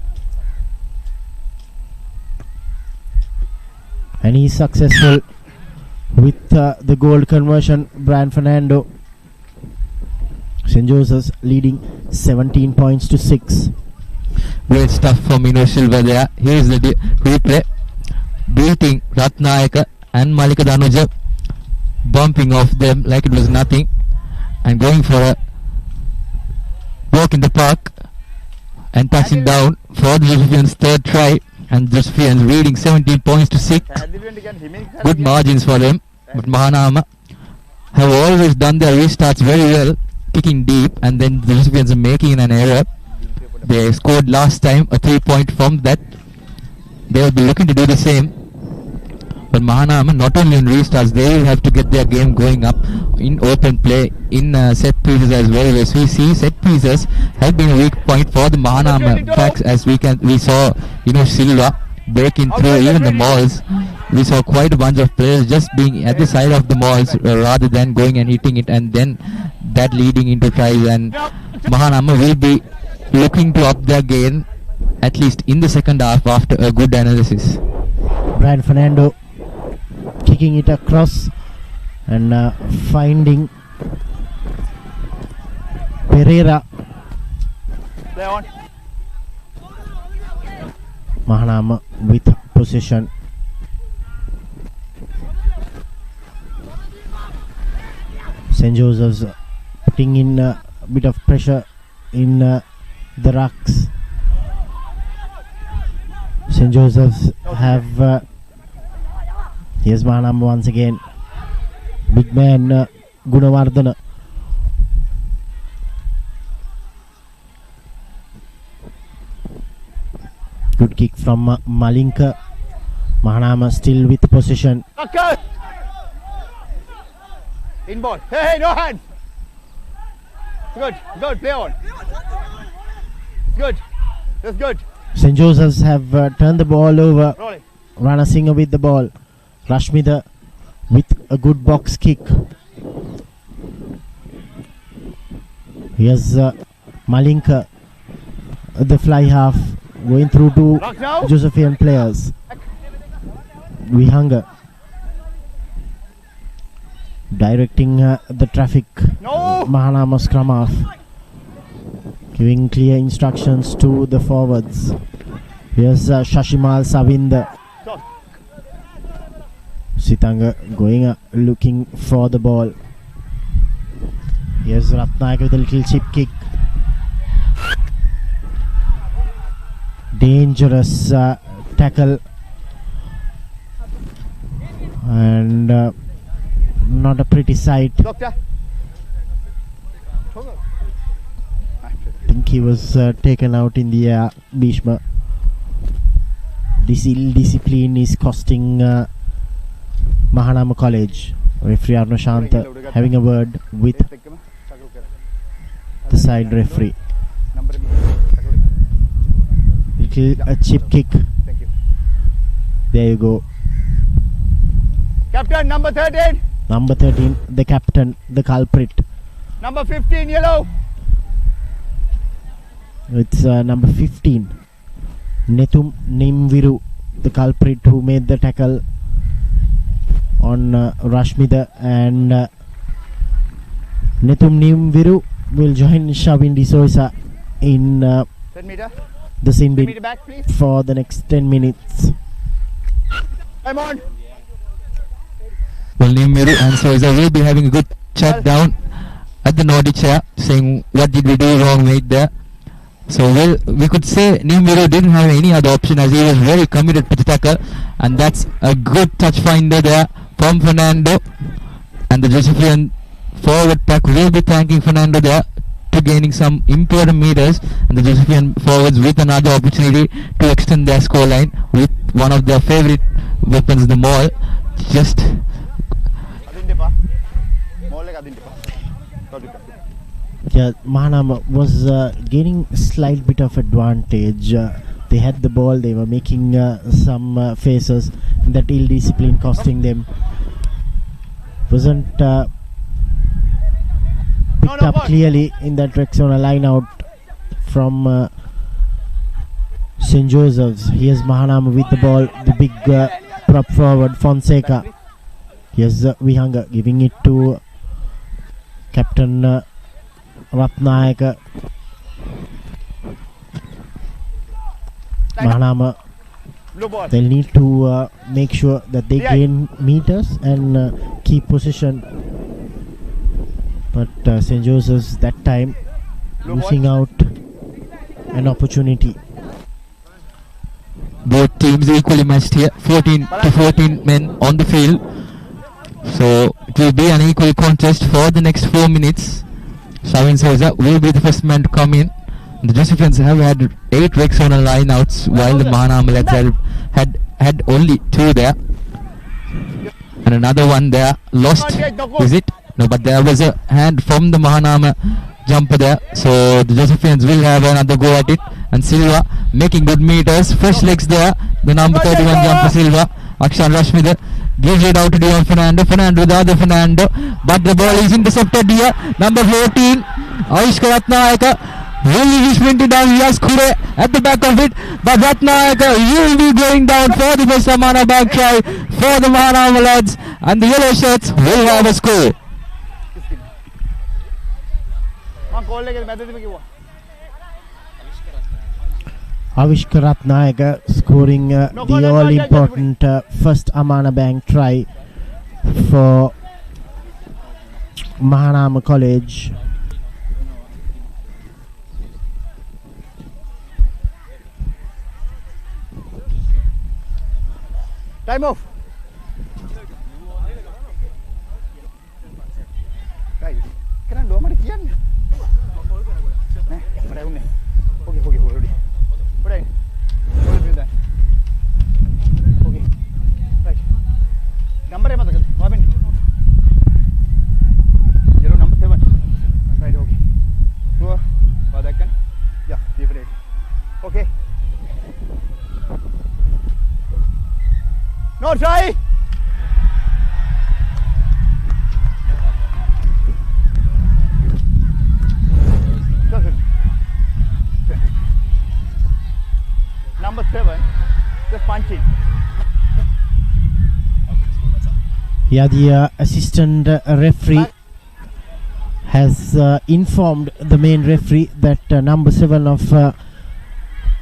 and he's successful with the goal conversion. Brian Fernando. St. Joseph's leading 17 points to 6.
Great stuff from Mino Silva there. Here is the replay. Beating Ratnayaka and Malika Danuja, bumping off them like it was nothing, and going for a walk in the park and touching down for the Josephians' third try, and Josephians leading 17 points to 6. Good margins for them, but Mahanama have always done their restarts very well, kicking deep, and then the Josephians are making an error. They scored last time a 3-point from that. They will be looking to do the same. But Mahanama, not only in restarts, they will have to get their game going up in open play, in set pieces as well. As we see, set pieces have been a weak point for the Mahanama backs, as we saw, Silva breaking through even the malls. We saw quite a bunch of players just being at the side of the malls rather than going and hitting it, and then that leading into tries. And Mahanama will be looking to up their game at least in the second half after a good analysis.
Brian Fernando kicking it across and finding Pereira.
Play on.
Mahanama with possession. St. Joseph's putting in a bit of pressure in the rucks. St. Joseph's have here's Mahanama once again. Big man Gunawardana. Good kick from Malinka. Mahanama still with possession.
In ball. Hey, no hands. Good, play on. Good, that's good.
St. Joseph's have turned the ball over.
Rolling.
Rana Singh with the ball. Rashmida with a good box kick. Here's Malinka, the fly half, going through to Josephian players. Vihanga directing the traffic.
No.
Mahanama scrum half, giving clear instructions to the forwards. Here's Shashimal Savinda. Sitanga going looking for the ball. Here's Ratnayaka with a little chip kick. Dangerous tackle, and not a pretty sight.
Doctor.
I think he was taken out in the air. Bhishma. This ill discipline is costing Mahanama College. Referee Arno Shanta having a word with the side referee. a chip kick.
Thank you.
There you go.
Captain, number 13.
Number 13, the captain, the culprit.
Number 15, yellow.
It's number 15, Netum Nimviru, the culprit who made the tackle on Rashmida, and Netum Nimviru will join Shavin D'Souza in
10 meter.
the sin
10
bin
meter back, please.
for the next 10 minutes.
Come on.
Well, Nimviru and Souza will be having a good chat down at the Nordic chair, saying what did we do wrong made there. So we could say Nimviru didn't have any other option as he was very committed to the tackle, and that's a good touch finder there from Fernando, and the Josephian forward pack will be thanking Fernando there to gaining some important meters, and the Josephian forwards with another opportunity to extend their scoreline with one of their favorite weapons, the maul. Just
Yeah, Mahanama was gaining a slight bit of advantage. They had the ball, they were making some faces, and that ill discipline costing them. Wasn't picked up clearly in that Rexona line out from St. Joseph's. Here's Mahanama with the ball, the big prop forward Fonseca. Here's Vihanga giving it to Captain Ratnayaka. Mahanama, they'll need to make sure that they gain meters and keep position. But St. Joseph's that time losing out an opportunity.
both teams equally matched here, 14 to 14 men on the field. So it will be an equal contest for the next 4 minutes. Shavin Souza will be the first man to come in. The Josephians have had 8 Rexona lineouts, while the Mahanama lads had only 2 there. And another one there lost. Is it? No, but there was a hand from the Mahanama jumper there. So the Josephians will have another go at it. And Silva making good meters. Fresh legs there. The number 31 jumper Silva. Akshan Rashmida gives it out to Dion Fernando. Fernando, the other Fernando. But the ball is intercepted here. Number 14, Avishka Ratnayaka. Really sprinting down. He has Kure at the back of it. But Ratnayaka will be going down for the first Mahanama back try for the Mahanama lads. And the yellow shirts will have a score.
Avishka Ratnayaka scoring the all-important first Amana Bank try for Mahanama College.
Time off. Kan dua mari kian. Nah, pada umne. Okay, ready. Pada. Okay. Right. Number apa tu? Robin. Yellow number 7. Right, okay. So, pada kan? Yeah, different. Okay. No try. Number 7, just punching.
Yeah, the assistant referee has informed the main referee that number 7 of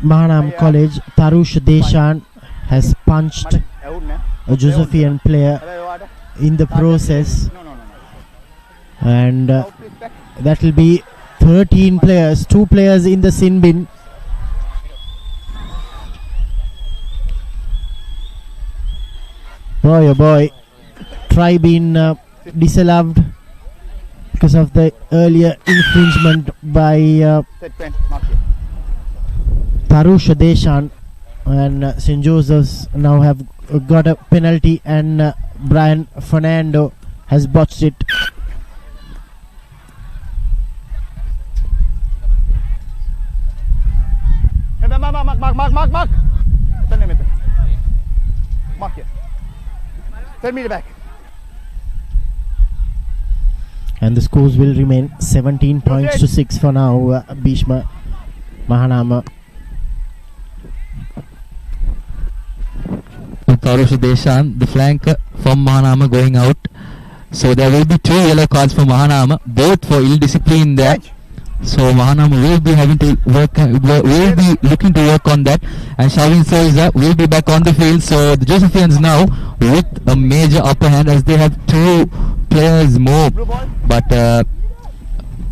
Mahanama College, Tarush Deshan, has punched a Josephian player in the process, and that will be 13 players, 2 players in the sin bin. Boy, oh boy, try been disallowed because of the earlier infringement by Tarush Deshan, and St. Joseph's now have got a penalty, and Brian Fernando has botched it.
Mark. Mark here. Send me the back.
And the scores will remain 17 points to 6 for now. Bhishma Mahanama.
Tarush Deshan, the flank from Mahanama going out. So there will be 2 yellow cards for Mahanama, both for ill discipline there. So Mahanama will be having to work, will be looking to work on that. And Shavin Souza will be back on the field. So the Josephians now with a major upper hand as they have 2 players more. But the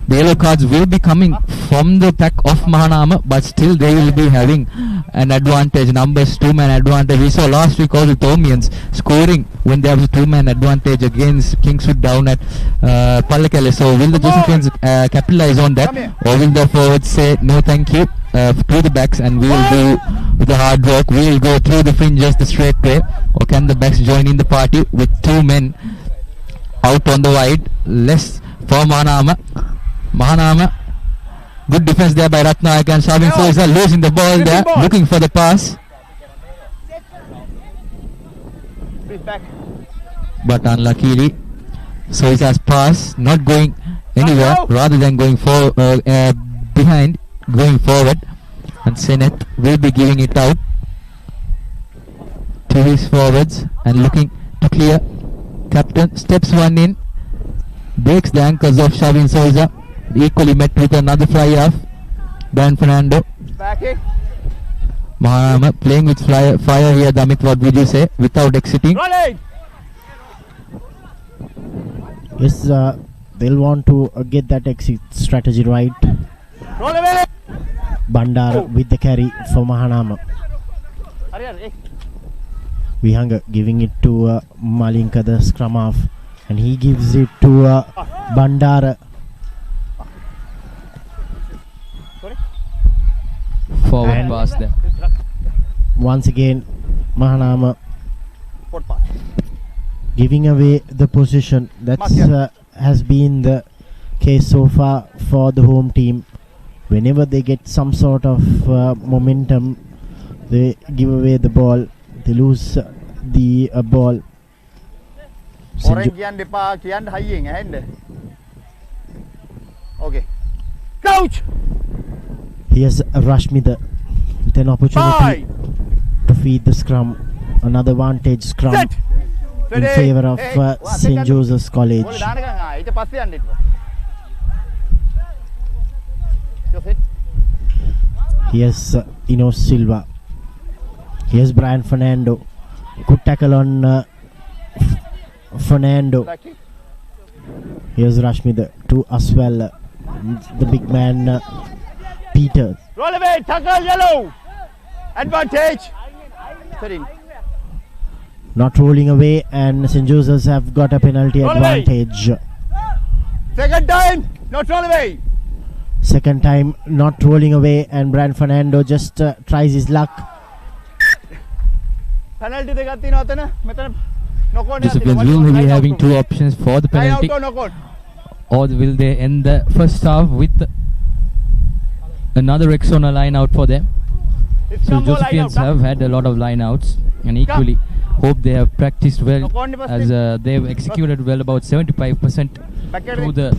yellow cards will be coming from the pack of Mahanama, but still they will be having an advantage, numbers 2-man advantage. We saw last week all the Thomians scoring when there was a 2-man advantage against Kingswood down at Pallakele. So will the Josephians capitalize on that, or will the forwards say no thank you to the backs and we will do the hard work, we will go through the fringes the straight way, or can the backs join in the party with 2 men out on the wide, less for Mahanama, good defense there by Rathmalana, and Shavin Souza losing the ball there, looking for the pass. But unluckily, Souza's pass not going anywhere, rather than going behind, going forward. And Seneth will be giving it out to his forwards and looking to clear. Captain steps one in, breaks the ankles of Shavin Souza. Equally met with another fly off. Dan Fernando. Mahanama playing with fire here, Damit. What would you say? Without exiting.
Yes, they'll want to get that exit strategy right. Bandara with the carry for Mahanama. Vihanga giving it to Malinka, the scrum half, and he gives it to Bandara.
Forward pass there.
Once again, Mahanama giving away the position. That has been the case so far for the home team. Whenever they get some sort of momentum, they give away the ball. They lose the ball.
Okay. Coach!
Here's Rashmida with an opportunity to feed the scrum. Another vantage scrum in favor of St. Joseph's College. Here's Ino Silva. Here's Brian Fernando. Good tackle on Fernando. Here's Rashmida to Aswell. The big man Peter.
Roll away, tackle yellow. Advantage.
Not rolling away, and St. Joseph's have got a penalty advantage.
Second time, not roll away.
Second time, not rolling away, and Brian Fernando just tries his luck.
Penalty they got the
Disciplines will be having 2 options for the penalty, or will they end the first half with another Rexona line out for them? So Josephians have had a lot of line outs, and equally hope they have practiced well, as they have executed well, about 75% to the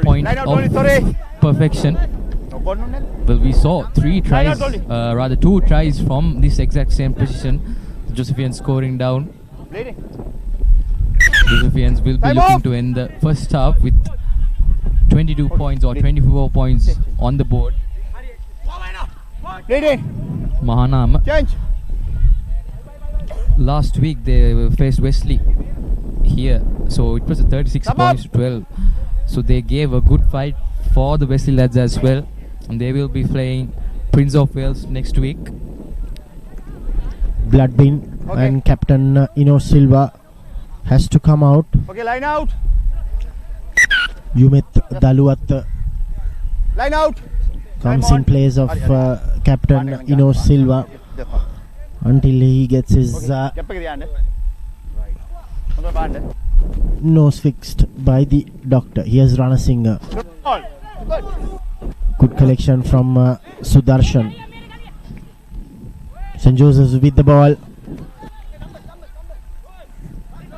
point of perfection. Well, we saw 3 tries, rather 2 tries from this exact same position. The Josephians scoring down. Josephians will be looking to end the first half with 22 points or 24 points on the board. Mahanama. Last week they faced Wesley here, so it was a 36 points to 12. So they gave a good fight for the Wesley lads as well, and they will be playing Prince of Wales next week.
Bloodbean and Captain Ino Silva has to come out.
Okay, line out.
Yumit Daluat
Line out.
comes in place of Captain Ino Silva until he gets his nose fixed by the doctor. Here's Rana Singh. Good collection from Sudarshan. St. Joseph's with the ball.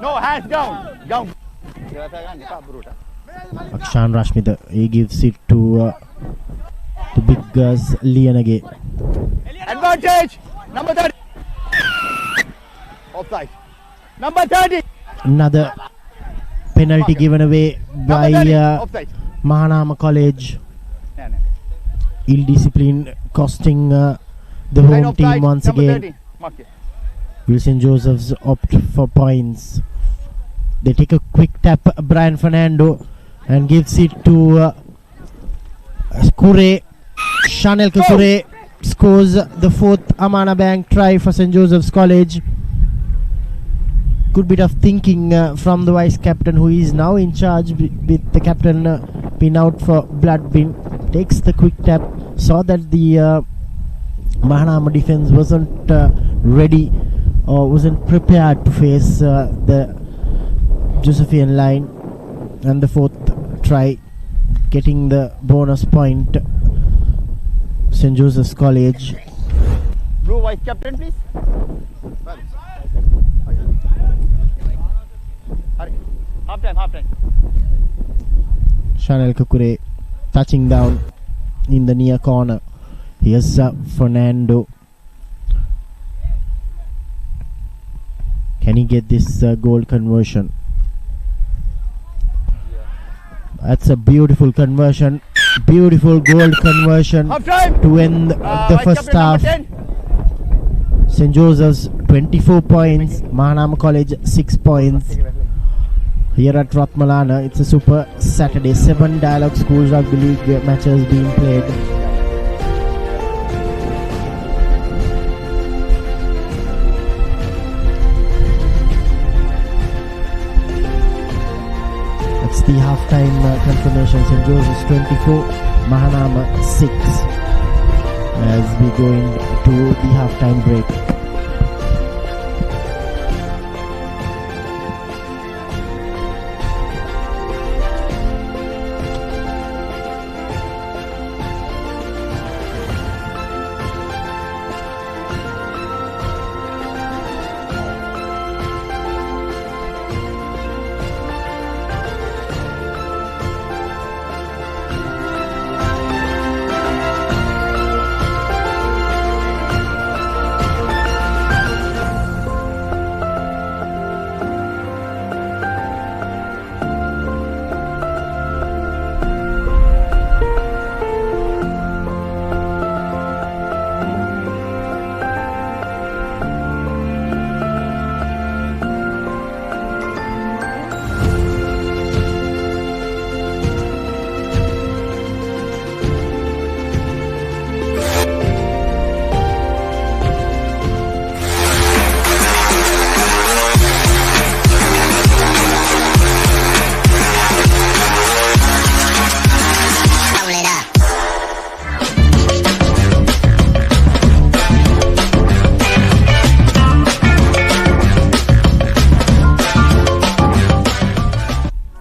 No, hands down. Down.
Akshan Rashmita, he gives it to the big Lianage.
Advantage. Number 30. Offside. Number 30.
Another penalty given away by
Offside.
Mahanama College.
No, no.
Ill discipline costing the home
Offside.
team once
Number
again.
30. Mark it.
Will St. Joseph's opt for points? They take a quick tap, Brian Fernando, and gives it to Kure. Chanel Kure scores the fourth Amana Bank try for St. Joseph's College. Good bit of thinking from the vice captain, who is now in charge with the captain been out for blood bin. Takes the quick tap, saw that the Mahanama defense wasn't ready or wasn't prepared to face the Josephian line, and the fourth try getting the bonus point. St. Joseph's College.
Blue vice captain, please. Hurry. Half time.
Chanel Kukure touching down in the near corner. Here's Fernando. Can he get this goal conversion? That's a beautiful conversion. Beautiful goal conversion to end the first half. St. Joseph's 24 points, Mahanama College 6 points. Here at Rathmalana, it's a super Saturday. 7 Dialog Schools Rugby League matches being played. That's the halftime confirmation. St. Joseph's 24, Mahanama 6. As we go into the halftime break.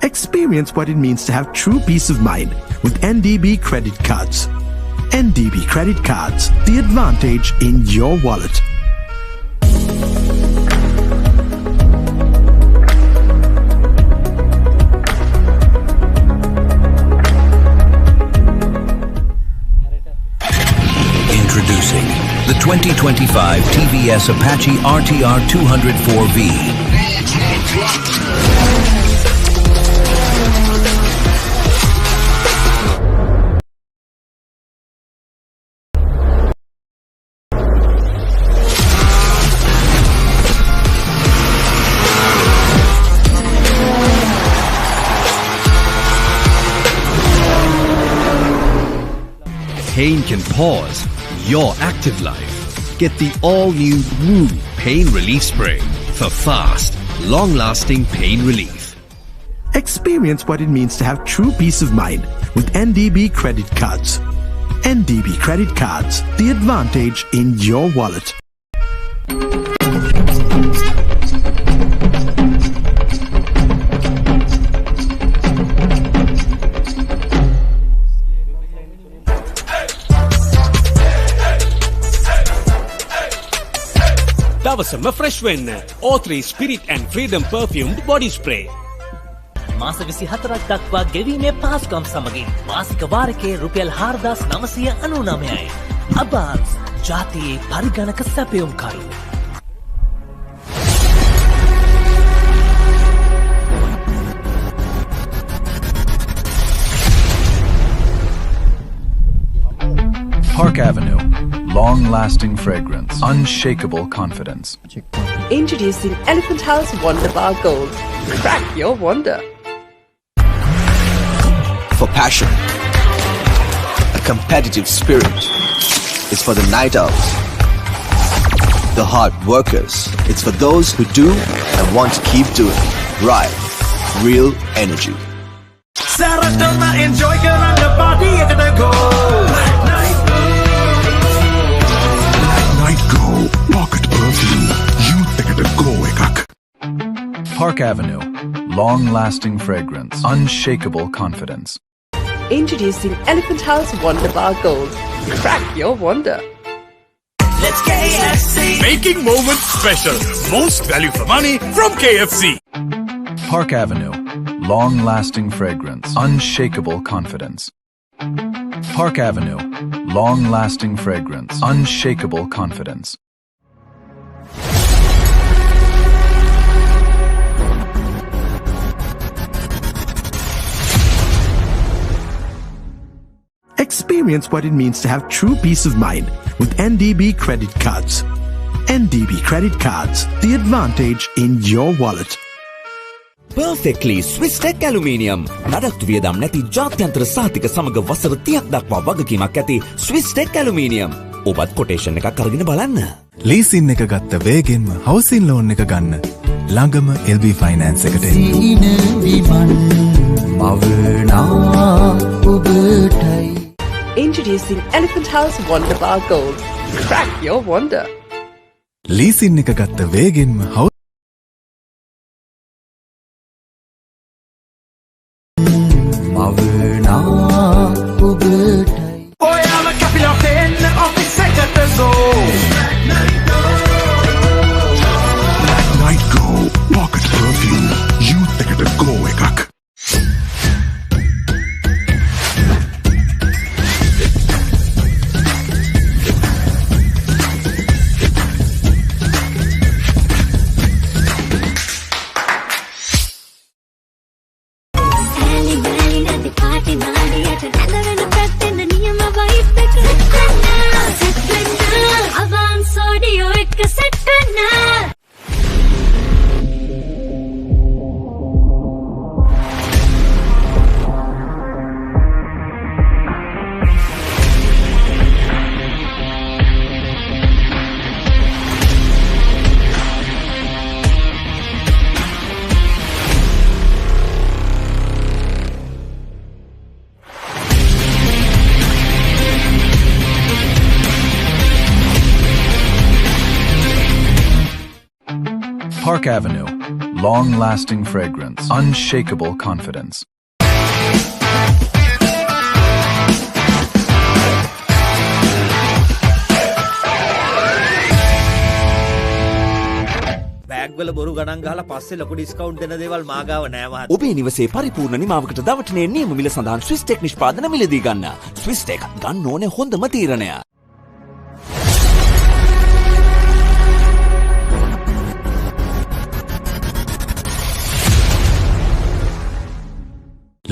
Experience what it means to have true peace of mind with NDB credit cards. NDB credit cards, the advantage in your wallet.
Introducing the 2025 TVS Apache RTR 204V.
Pain can pause your active life. Get the all-new Woo Pain Relief Spray for fast, long-lasting pain relief.
Experience what it means to have true peace of mind with NDB credit cards. NDB credit cards, the advantage in your wallet.
දවසම fresh වෙන්න. O3 Spirit and Freedom perfumed body spray.
මාස 24ක් දක්වා ගෙවීමේ පහසුකම් සමගින් මාසික වාරකයේ රුපියල් 4999යි. අබාන්ස් ජාතියේ පරිගණක සැපයුම්කරු.
Park Avenue. Long-lasting fragrance. Unshakable confidence.
Introducing Elephant House Wonder Bar Gold. Crack your wonder.
For passion, a competitive spirit. It's for the night owls, the hard workers. It's for those who do and want to keep doing. Right. Real energy.
Saratona enjoy the party at the go.
Night Go. Pocket perfume. Youth at the go ekak.
Park Avenue. Long-lasting fragrance. Unshakable confidence.
Introducing Elephant House Wonder Bar Gold. Crack your wonder.
Let's KFC. Making moments special. Most value for money from KFC.
Park Avenue. Long-lasting fragrance. Unshakable confidence. Park Avenue. Long-lasting fragrance. Unshakable confidence.
Experience what it means to have true peace of mind with NDB credit cards. NDB credit cards, the advantage in your wallet.
Perfectly Swiss Tech Aluminium. නඩත්තු වියදම් නැති ජාත්‍යන්තර සහතික සමග වසර 30ක් දක්වා වගකීමක් ඇති Swiss Tech Aluminium. ඔබත් කොටේෂන් එකක් අරගෙන බලන්න.
ලීසින් එක ගත්ත වේගෙන්ම හවුසින් ලෝන් එක ගන්න. ළඟම LB ෆයිනෑන්ස් එකට එන්න.
Introducing Elephant House Wonder Bar Gold. Crack your wonder.
Leasing එක ගත්ත වේගෙන්ම
Oyama kapila pen office at the go.
Night Go. Pocket perfume. Youth at the go ekak.
Park Avenue. Long-lasting fragrance. Unshakable confidence.
බෑග්වල බොරු ගණන් ගහලා පස්සේ ලොකු discount දෙන දේවල් මාගාව නෑ මහත්තයා.
ඔබේ නිවසේ පරිපූර්ණ නිමාවකට දවටනේ නියම මිල සඳහන් Swiss Tech නිෂ්පාදන මිලදී ගන්න. Swiss Tech ගන්න ඕනේ හොඳම තීරණය.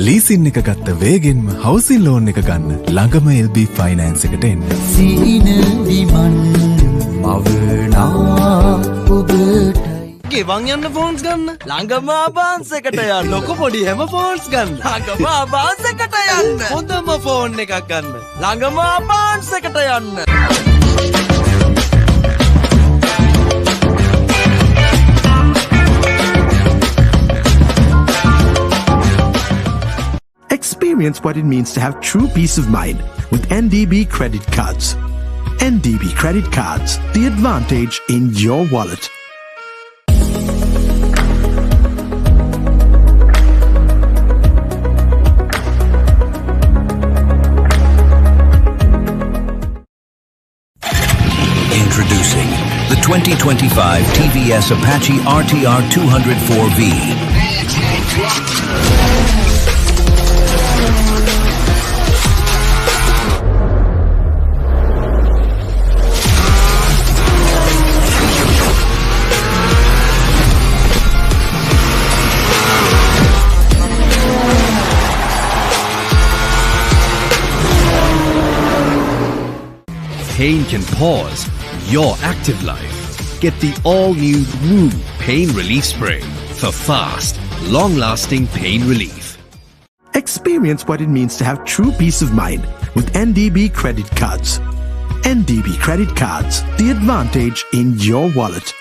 ලීසින් එක ගත්ත වේගෙන්ම හවුසින් ලෝන් එක ගන්න. ළඟම LB ෆයිනෑන්ස් එකට එන්න.
ගෙවන් යන්න ෆෝන්ස් ගන්න. ළඟම ආබාන්ස් එකට යන්න. ලොකු පොඩි හැම ෆෝන්ස් ගන්න. ළඟම ආබාන්ස් එකට යන්න. හොඳම ෆෝන් එකක් ගන්න. ළඟම ආබාන්ස් එකට යන්න.
Experience what it means to have true peace of mind with NDB credit cards. NDB credit cards, the advantage in your wallet.
Introducing the 2025 TVS Apache RTR 204V.
Pain can pause your active life. Get the all-new Woo Pain Relief Spray for fast, long-lasting pain relief.
Experience what it means to have true peace of mind with NDB credit cards. NDB credit cards, the advantage in your wallet.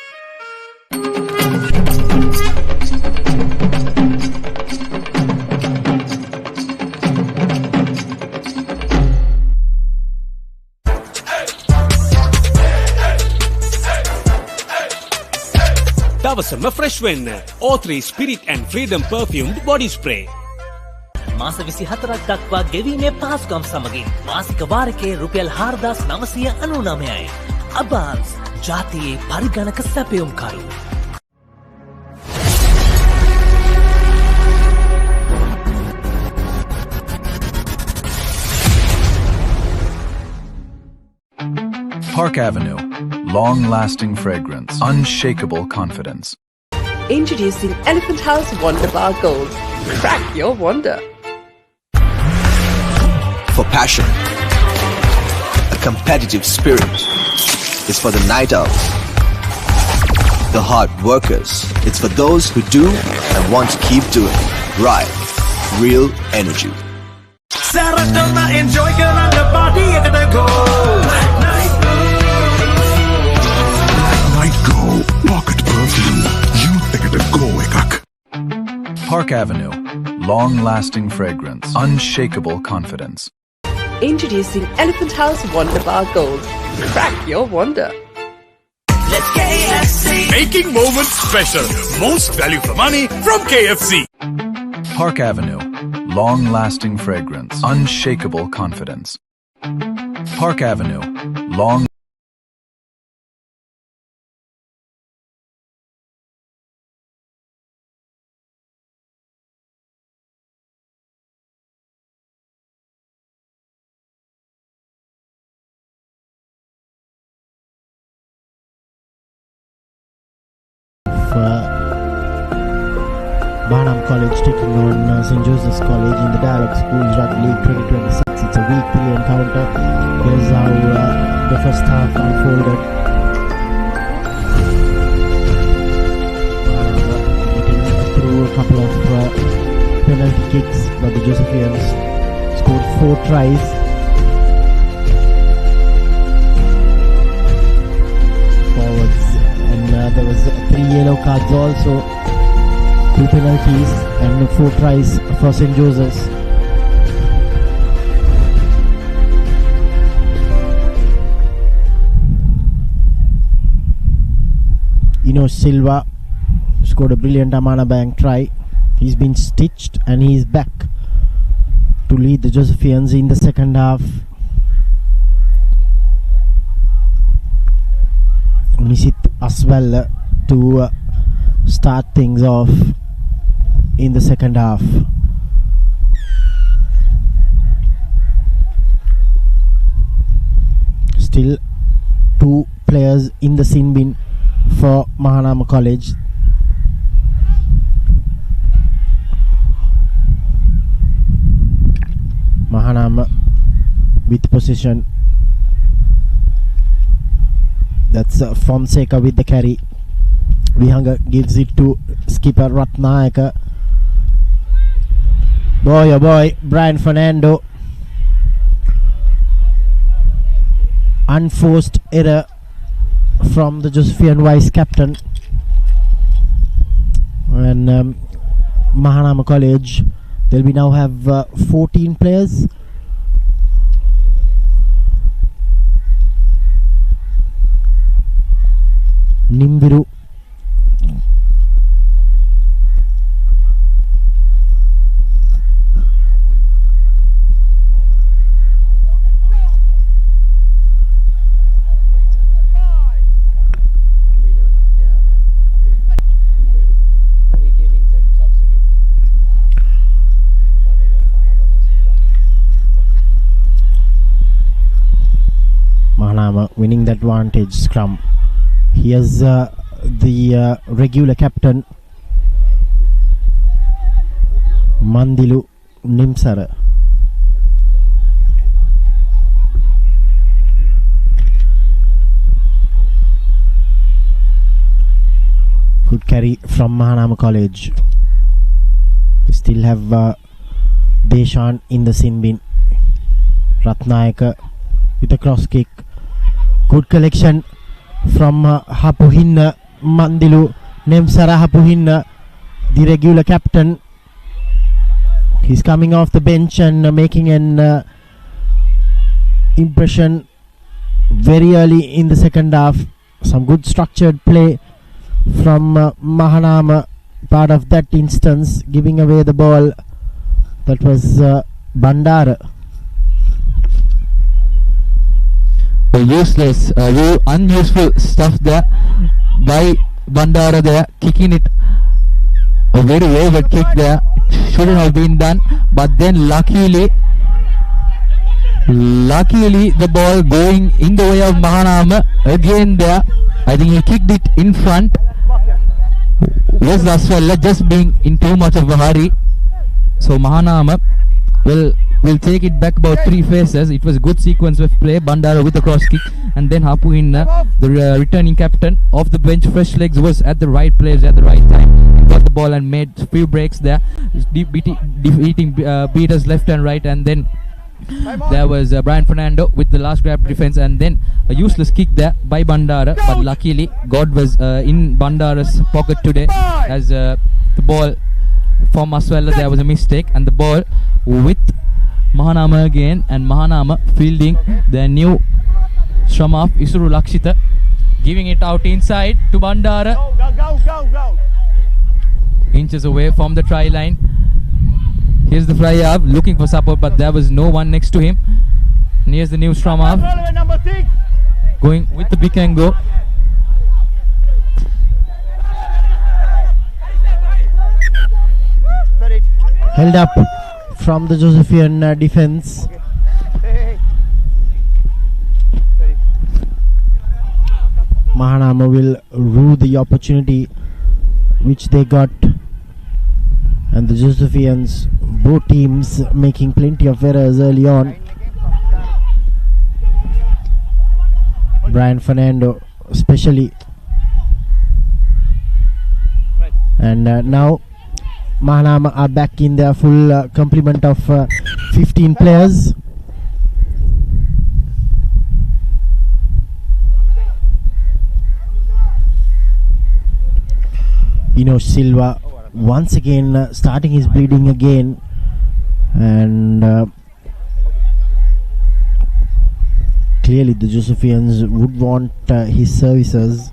දවසම fresh වෙන්න O3 Spirit and Freedom Perfumed Body Spray.
මාස 24ක් දක්වා ගෙවීමේ පහසුකම් සමගින් මාසික වාරකයේ රුපියල් 4999යි. අබාන්ස් ජාතියේ පරිගණක සැපයුම්කරු.
Park Avenue. Long-lasting fragrance. Unshakable confidence.
Introducing Elephant House Wonder Bar Gold. Crack your wonder.
For passion, a competitive spirit. It's for the night owls, the hard workers. It's for those who do and want to keep doing. Right. Real energy.
Saratona enjoy කරන්න party එකට go.
Pocket perfume. You take it a go ekak.
Park Avenue. Long-lasting fragrance. Unshakable confidence.
Introducing Elephant House Wonder Bar Gold. Crack your wonder.
Let's KFC. Making moments special. Most value for money from KFC.
Park Avenue. Long-lasting fragrance. Unshakable confidence. Park Avenue. Long
Mahanama College taking on St. Joseph's College in the Dialog Schools Rugby League 2026. It's a weekly encounter. Here's how the first half unfolded. Getting through a couple of penalty kicks, but the Josephians scored 4 tries. Forwards, and there was 3 yellow cards also. 2 penalties and 4 tries for St. Joseph's. Ino Silva scored a brilliant Amana Bank try. He's been stitched and he's back to lead the Josephians in the second half. Nisit as well to start things off in the second half. Still 2 players in the sin bin for Mahanama College. Mahanama with possession. That's Fonseca with the carry. Vihanga gives it to skipper Rathmalana. Boy oh boy, Brian Fernando. Unforced error from the Josephian vice captain. And Mahanama College, they'll be now have 14 players. Nimbiru winning the advantage scrum. Here's the regular captain Mandilu Nimsara. Good carry from Mahanama College. We still have Deshan in the sin bin. Ratnayaka with a cross kick. Good collection from Hapuhinna Mandilu Nemsara Hapuhinna, the regular captain. He's coming off the bench and making an impression very early in the second half. Some good structured play from Mahanama, part of that instance, giving away the ball. That was Bandara.
Useless, unuseful stuff there by Bandara there, kicking it. A very overt kick there, shouldn't have been done, but then luckily the ball going in the way of Mahanama again there. I think he kicked it in front. Was Raswalla just being in too much of a hurry. So Mahanama will take it back about 3 phases. It was a good sequence of play. Bandara with the cross kick, and then Hapuhinna, the returning captain of the bench, fresh legs, was at the right place at the right time. He got the ball and made a few breaks there, defeating beaters left and right, and then there was Brian Fernando with the last grab defense, and then a useless kick there by Bandara, but luckily God was in Bandara's pocket today, as the ball for Maswala there was a mistake, and the ball with Mahanama again, and Mahanama fielding their new strum off Isuru Lakshita, giving it out inside to Bandara, inches away from the try line. Here's the fly up, looking for support, but there was no one next to him. And here's the new strum off, going with the pick and go.
Held up from the Josephian defense. Mahanama will rue the opportunity which they got, and the Josephians, both teams making plenty of errors early on. Brian Fernando especially, and now Mahanama are back in their full complement of 15 players. Silva once again starting his bleeding again, and clearly the Josephians would want his services.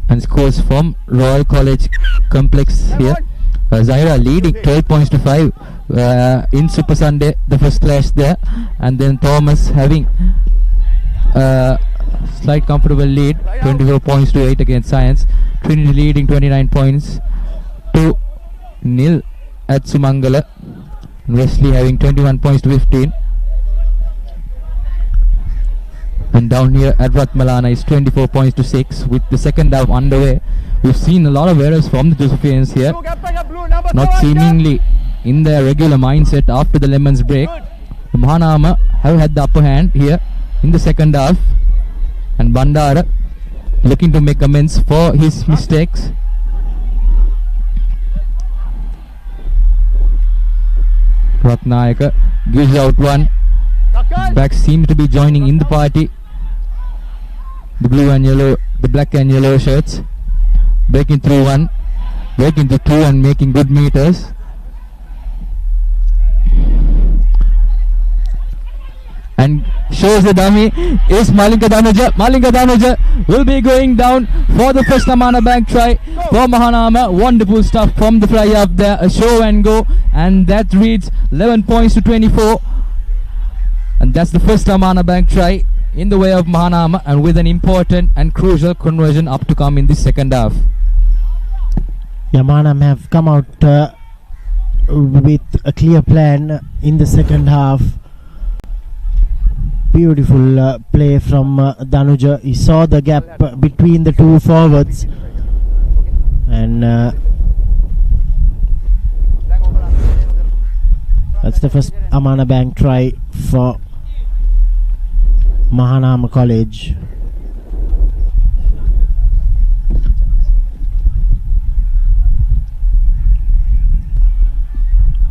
And scores from Royal College Complex here. Zaira leading 12 points to 5 in Super Sunday, the first clash there, and then Thomas having slight comfortable lead, 24 points to 8 against Science. Trinity leading 29 points to 0 at Sumangala. Wesley having 21 points to 15. And down here at Rathmalana is 24 points to 6 with the second half underway. We've seen a lot of errors from the Josephians here, not seemingly in their regular mindset after the Lemons break. Mahanama have had the upper hand here in the second half, and Bandara looking to make amends for his mistakes. Ratnayaka gives out one. Back seem to be joining in the party. The blue and yellow, the black and yellow shirts. Breaking through one, breaking to two, and making good meters. And shows the dummy is Malinka Danuja. Malinka Danuja will be going down for the first Amana Bank try for Mahanama. Wonderful stuff from the fly up there, a show and go, and that reads 11 points to 24. And that's the first Amana Bank try in the way of Mahanama, and with an important and crucial conversion up to come in the second half.
Mahanama have come out with a clear plan in the second half. Beautiful play from Danuja. He saw the gap between the two forwards, and that's the first Amana Bank try for Mahanama College.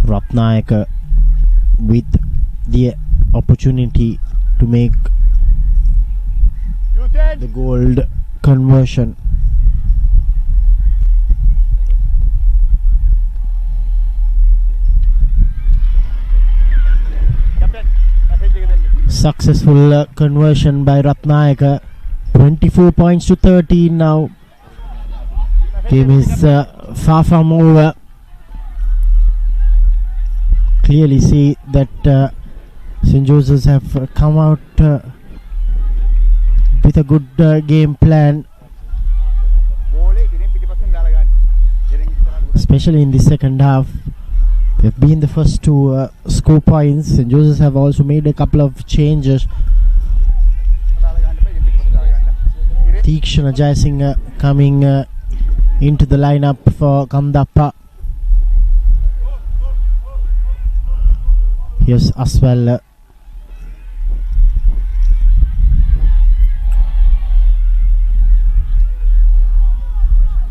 Rathnayaka with the opportunity to make the gold conversion. Successful conversion by Rathnayaka. 24 points to 13 now. Game is far from over. Clearly see that St. Joseph's have come out with a good game plan, especially in the second half. They've been the first to score points. St. Joseph's have also made a couple of changes. Tikshana Jayasinghe coming into the lineup for Kamdappa. Here's Aswell.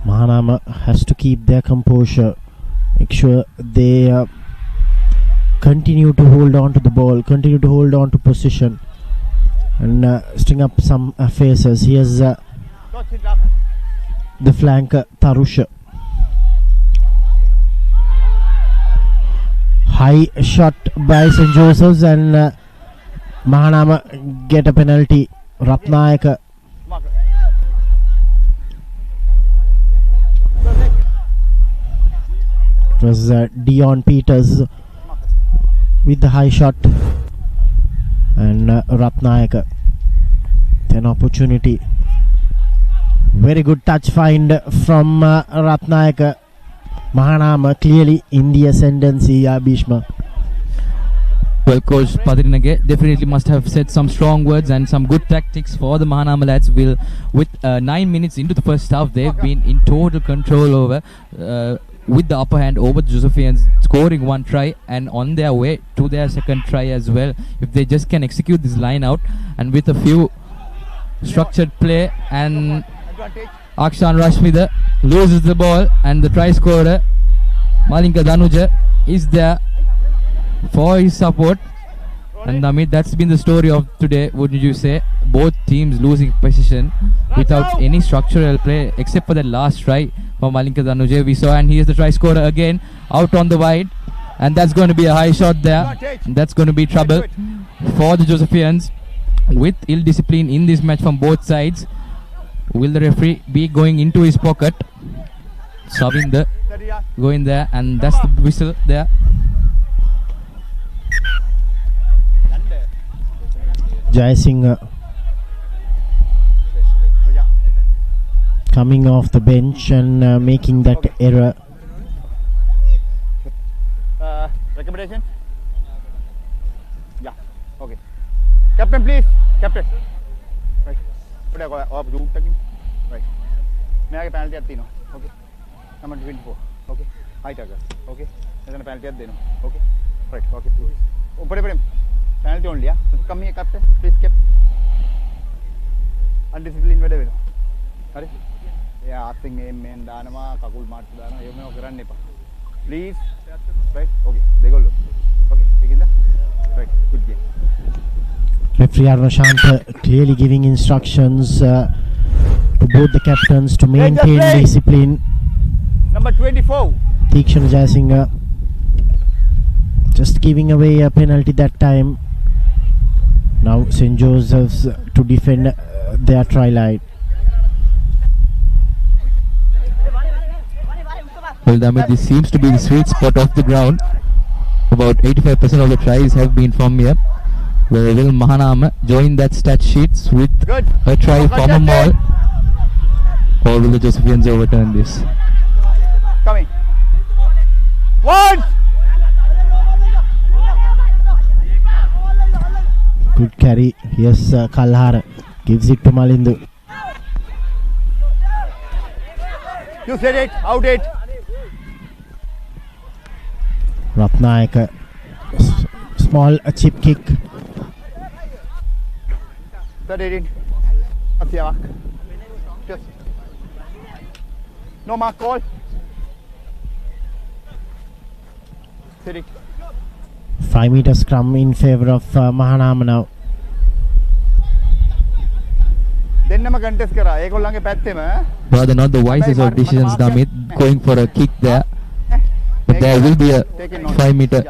Mahanama has to keep their composure, make sure they continue to hold on to the ball, continue to hold on to position, and string up some faces. Here's the flank, Tarusha. High shot by St. Joseph's, and Mahanama get a penalty. Rathnayaka. It was Dion Peters with the high shot, and Rathnayaka. An opportunity. Very good touch find from Rathnayaka. Mahanama clearly in the ascendancy, Bhishma.
Well, Coach Padrinage definitely must have said some strong words and some good tactics for the Mahanama lads. With 9 minutes into the first half, they've been in total control over, with the upper hand over the Josephians, scoring one try and on their way to their second try as well. If they just can execute this line out, and with a few structured play, and Akshan Rashmida loses the ball, and the try scorer Malinka Danuja is there for his support. And Amit, that's been the story of today, wouldn't you say? Both teams losing position without any structural play, except for the last try for Malinka Danuja we saw. And here's the try scorer again, out on the wide, and that's going to be a high shot there. And that's going to be trouble for the Josephians, with ill discipline in this match from both sides. Will the referee be going into his pocket? Savinder going there, and that's the whistle there.
Jayasinghe coming off the bench and making that error.
Recommendation? Yeah, okay. Captain, please. Captain. Right. Put a off route taking. Right. May I get penalty at Tino? Okay. Number 24. Okay. High tagger. Okay. There's a penalty at Tino. Okay. Right. Okay. Please. Oh, put him. Penalty only, yeah? Come here, Captain. Please, Captain. Undisciplined, whatever. Sorry? Yeah, I think I'm Danama, Kakul Martana, you know, Grand Nepa. Please. Right? Okay. They go look. Okay. Begin that. Right. Good game.
Referee Arnashant clearly giving instructions to both the captains to maintain discipline.
Number 24.
Tikshana Jayasinghe just giving away a penalty that time. Now St. Joseph's to defend their try line.
Well, Damit, this seems to be the sweet spot of the ground. About 85% of the tries have been from here. Where will Mahanama join that stat sheets with a try from a maul? Or will the Josephians overturn this?
Coming. One!
Good carry. Here's Kalhara. Gives it to Malindu.
You said it. Out it.
Rathnayaka. Small chip kick.
18. Just. No mark call. Said it.
5 meter scrum in favor of Mahanama now.
Rather not the wisest of decisions, Damit, going for a kick there. But there will be a 5 meter.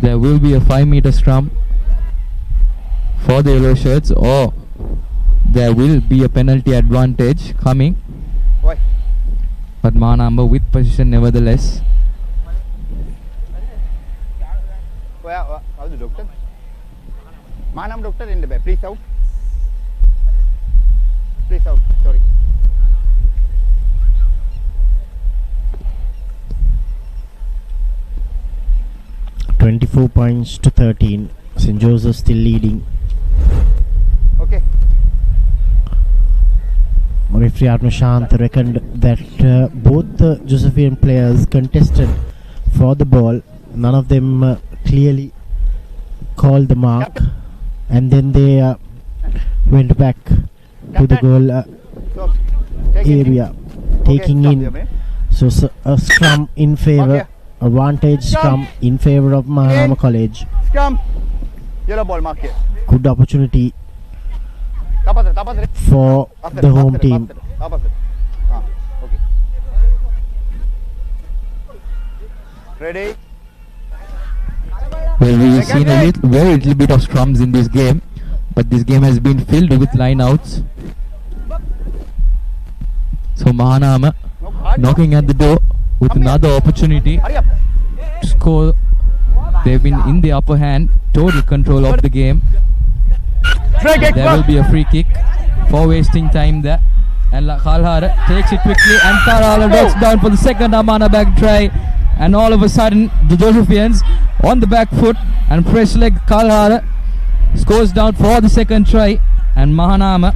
There will be a 5 meter scrum for the yellow shirts, or there will be a penalty advantage coming. But Mahanama with position nevertheless.
How's the doctor? Mahanama doctor in the back. Please out. Please out. Sorry.
$24 points to 13. St. Joseph still leading.
Okay.
Referee Atmashant reckoned that both the Josephian players contested for the ball. None of them clearly called the mark, and then they went back to the goal area, taking in. So a scrum in favor, advantage scrum in favor of Mahanama College.
Scrum. Yellow ball mark here.
Good opportunity for the home team.
Okay. Ready?
Well, we've seen very little bit of scrums in this game, but this game has been filled with line-outs. So Mahanama knocking at the door with another opportunity to score. They've been in the upper hand, total control of the game. There will be a free kick for wasting time there. And Kalhara takes it quickly, and Kalhara knocks down for the second Amana back try. And all of a sudden, the Josephians on the back foot, and fresh leg Kalhara scores down for the second try. And Mahanama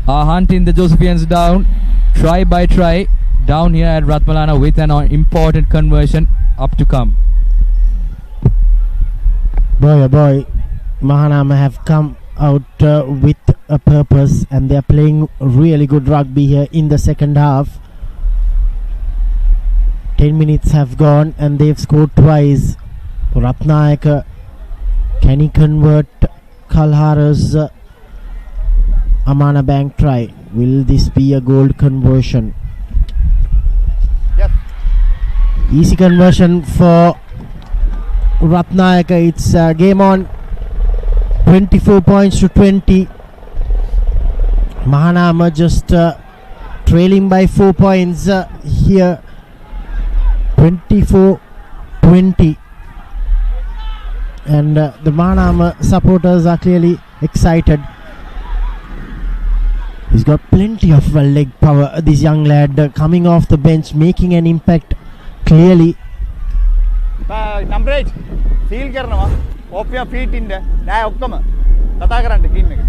are hunting the Josephians down, try by try, down here at Rathmalana with an important conversion up to come.
Boy, oh boy, Mahanama have come out with a purpose, and they are playing really good rugby here in the second half. 10 minutes have gone and they've scored twice. Rathnayaka, can he convert Kalhara's Amana Bank try? Will this be a goal conversion?
Yes.
Easy conversion for Rathnayaka. It's game on. 24 points to 20. Mahanama just trailing by 4 points here. 24-20. And the Mahanama supporters are clearly excited. He's got plenty of leg power, this young lad, coming off the bench, making an impact clearly.
Number 8. Feel karna off your feet in there. Nah, okkama. Tata karante team එක.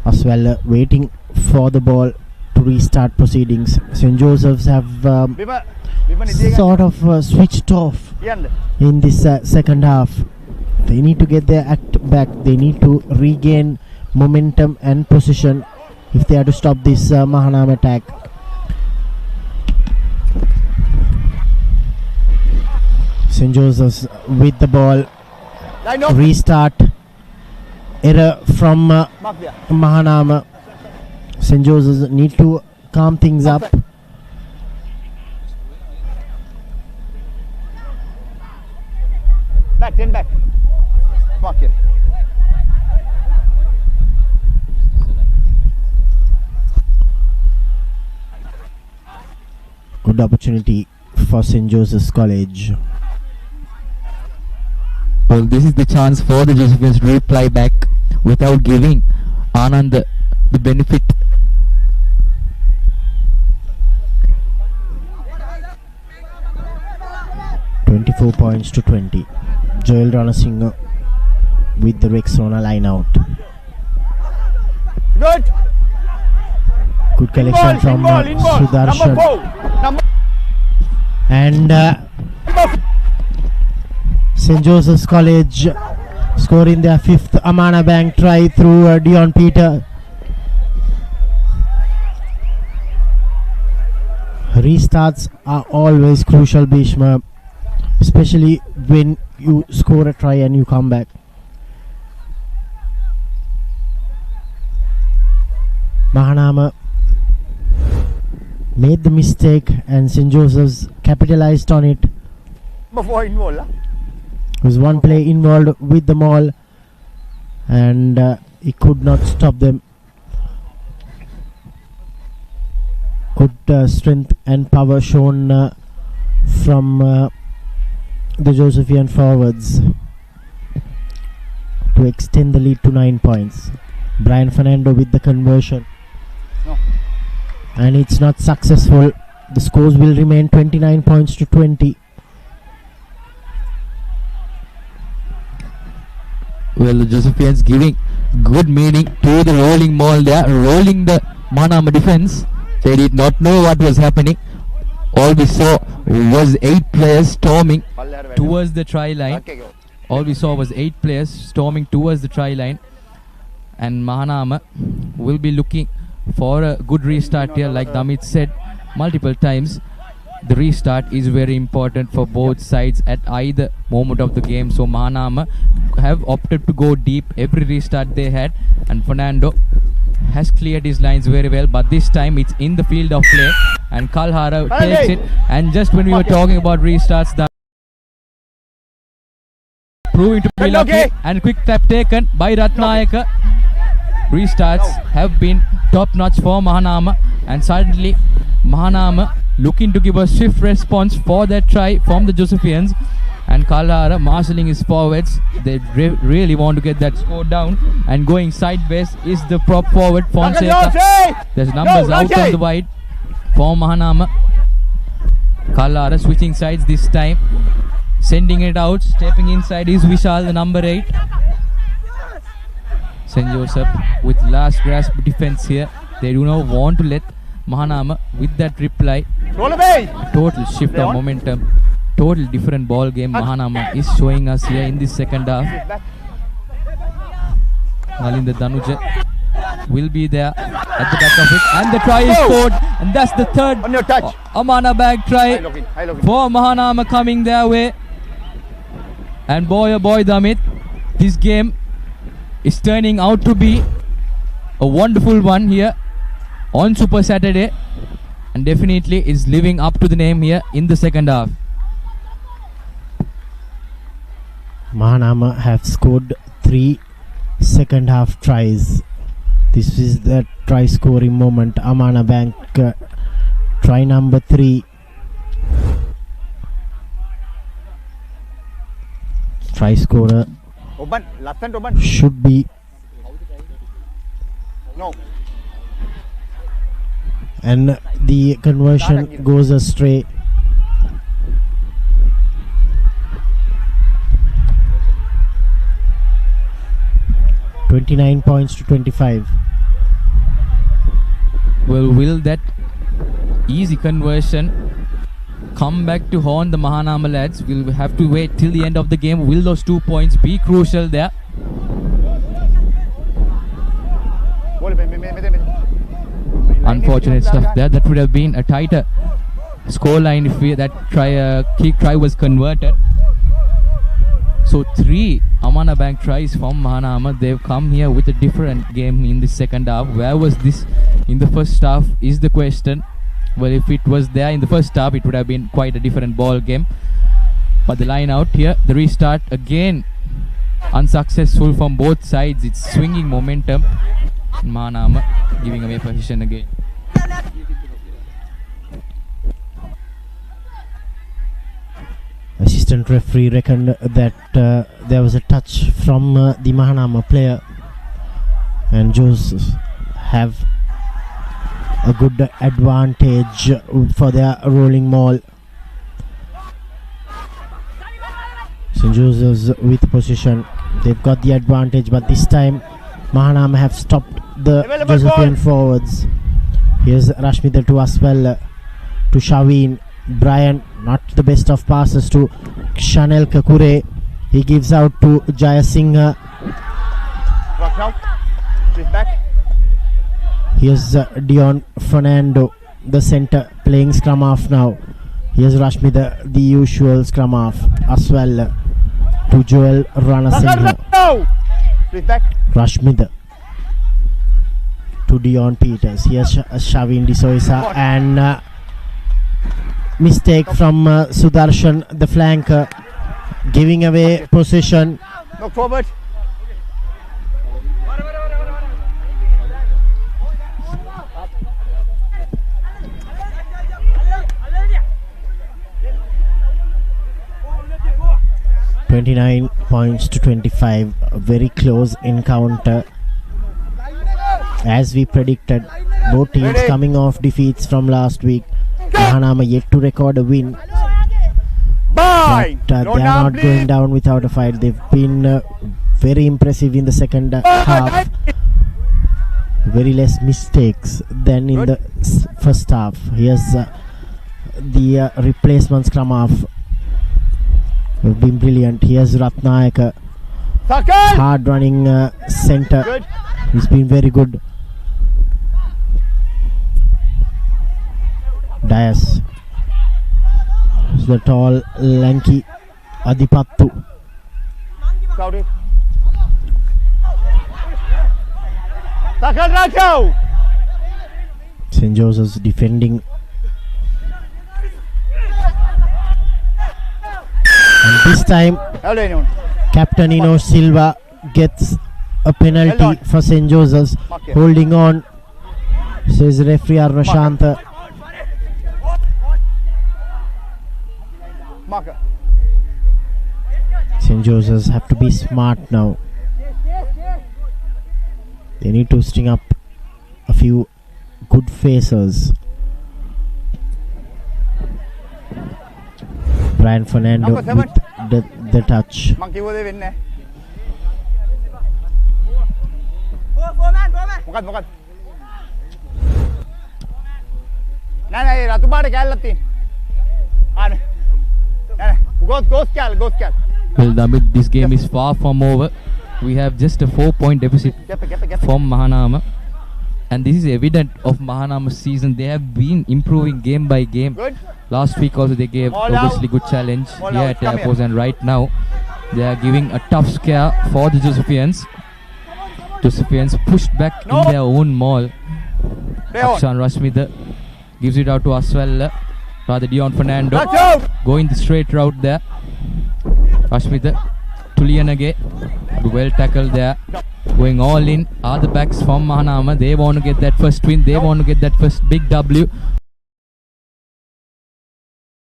As well, waiting for the ball to restart proceedings. St. Joseph's have sort of switched off in this second half. They need to get their act back. They need to regain momentum and position if they are to stop this Mahanama attack. St. Joseph's with the ball. Restart. Error from Mahanama. St. Joseph's need to calm things up.
Back, 10 back. Mark here.
Good opportunity for St. Joseph's College.
Well, this is the chance for the Josephians to reply back without giving Anand the benefit.
24 points to 20. Joel Ranasinghe with the Rexona line out. Good collection from Sudarshan. And St. Joseph's College scoring their 5th Amana Bank try through Dion Peter. Restarts are always crucial, Bhishma, especially when you score a try and you come back. Mahanama made the mistake and St. Joseph's capitalized on it. There was one play involved with them all and he could not stop them. Good strength and power shown from the Josephian forwards to extend the lead to 9 points. Brian Fernando with the conversion. And it's not successful. The scores will remain 29 points to 20.
Well, the Josephians giving good meaning to the rolling ball there, rolling the Mahanama defense. They did not know what was happening. All we saw was 8 players storming towards the try line. All we saw was 8 players storming towards the try line. And Mahanama will be looking for a good restart here. Like Damit said multiple times, the restart is very important for both sides at either moment of the game. So Mahanama have opted to go deep every restart they had, and Fernando has cleared his lines very well, but this time it's in the field of play and Kalhara takes it. And just when we were talking about restarts, that proving to be lucky, and quick tap taken by Ratnayaka. Restarts have been top notch for Mahanama, and suddenly Mahanama looking to give a swift response for that try from the Josephians, and Kalhara marshalling his forwards. They really want to get that score down, and going sideways is the prop forward Fonseca. There's numbers out on the wide for Mahanama. Kalhara switching sides this time, sending it out. Stepping inside is Vishal, the number 8. St. Joseph with last grasp defense here. They do not want to let Mahanama with that reply. Total shift of momentum. Total different ball game Mahanama is showing us here in this second half. Nalinda Danuja will be there at the back of it, and the try is scored, and that's the third Amana Bank try for Mahanama coming their way. And boy oh boy, Damit, this game is turning out to be a wonderful one here on Super Saturday, and definitely is living up to the name here in the second half.
Mahanama have scored 3 second half tries. This is the try scoring moment. Amana Bank try number 3. Try scorer should be and the conversion goes astray. $29 points to 25.
Well, will that easy conversion come back to haunt the Mahanama lads? We'll have to wait till the end of the game. Will those 2 points be crucial there? Unfortunate stuff there. That would have been a tighter scoreline if that kick try was converted. So 3 Amana Bank tries from Mahanama. They've come here with a different game in the second half. Where was this in the first half is the question. Well, if it was there in the first half, it would have been quite a different ball game. But the line out here, the restart again unsuccessful from both sides. It's swinging momentum. Mahanama giving away position again.
Assistant referee reckoned that there was a touch from the Mahanama player, and Joes have a good advantage for their rolling maul. St. Joseph's with position. They've got the advantage, but this time Mahanama have stopped the Josephian forwards. Here's Rashmita to Aswell, to Shaveen. Brian, not the best of passes to Chanel Kakure. He gives out to Jaya Singh. Here's Dion Fernando, the center, playing scrum half now. Here's Rashmita, the usual scrum half. Aswell to Joel Ranasinghe. Rashmita to Dion Peters. Here's Shavin D'Souza, and mistake from Sudarshan, the flanker, giving away possession.
Look forward.
$29 points to 25, a very close encounter. As we predicted, both teams coming off defeats from last week. Mahanama yet to record a win, but they are not going down without a fight. They've been very impressive in the second half. Very less mistakes than in the first half. Here's the replacement scrum half. Have been brilliant. Here's Ratnayaka, hard running center. He's been very good. Dias, the tall, lanky Adipattu. St. Joseph's defending. And this time, Captain Ino Silva gets a penalty for St. Joseph's. Holding on, says referee Arnashant. St. Joseph's have to be smart now. They need to string up a few good facers. Brian Fernando with the touch.
Well, Damit, this game is far from over. We have just a 4-point deficit from Mahanama, and this is evident of Mahanama's season. They have been improving game by game. Last week also they gave obviously good challenge here at Airforce, and right now they are giving a tough scare for the Josephians. Josephians pushed back in their own maul. Akshan Rashmita gives it out to Aswell, rather Dion Fernando, going the straight route there. Rashmita to Lianage, well tackled there, going all in. Are the backs from Mahanama. They want to get that first win, they want to get that first big W.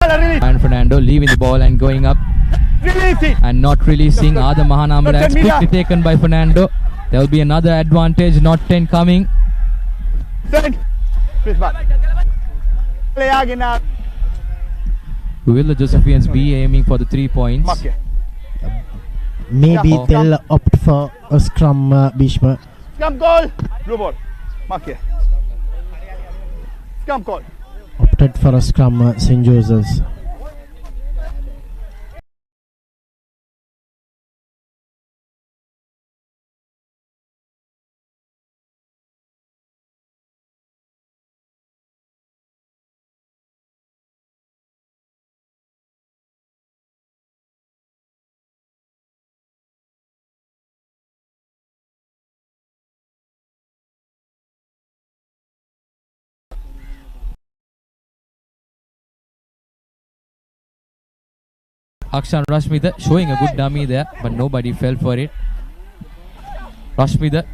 And Fernando leaving the ball and going up and not releasing. Are the Mahanama lads quickly taken by Fernando. There will be another advantage, not 10 coming. Will the Josephians be aiming for the 3 points?
Maybe they'll opt for a scrum, Bhishma.
Scrum call, blue ball. Mark here. Scrum call.
Opted for a scrum, St. Joseph's.
Akshan Rashmita showing a good dummy there, but nobody fell for it. Rashmita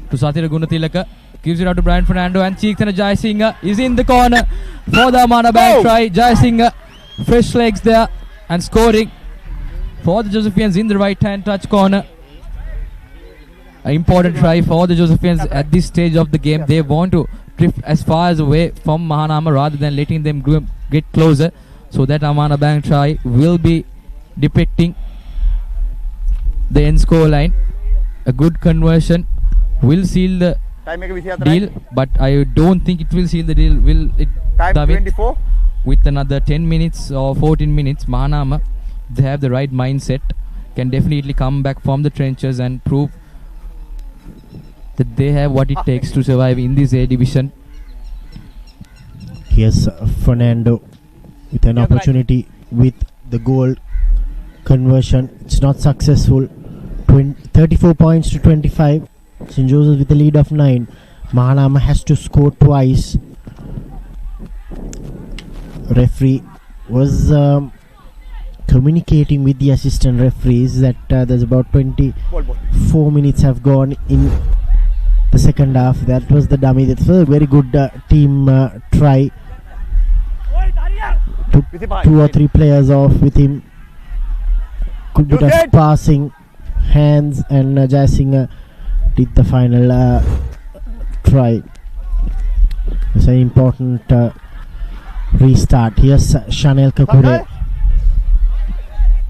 to Satira Gunatilaka, gives it out to Brian Fernando, and Cheekthana Jai Singh is in the corner for the Amana back try. Jai Singh, fresh legs there and scoring for the Josephians in the right hand touch corner. An important try for the Josephians at this stage of the game. They want to drift as far as away from Mahanama rather than letting them get closer, so that Amana Bank try will be depicting the end score line. A good conversion will seal the deal, but I don't think it will seal the deal. Will it?
Time
David,
24.
with another 10 minutes or 14 minutes, Mahanama, they have the right mindset, can definitely come back from the trenches and prove that they have what it takes to survive in this A division.
Here's Fernando with an opportunity with the goal conversion. It's not successful. 34 points to 25. St. Joseph with a lead of 9. Mahanama has to score twice. Referee was communicating with the assistant referees that there's about 24 minutes have gone in the second half. That was the dummy. That was a very good team try. Took 2 or 3 players off with him. Good bit of passing, hands, and Jaisingh did the final try. It's an important restart. Here's Chanel Kakure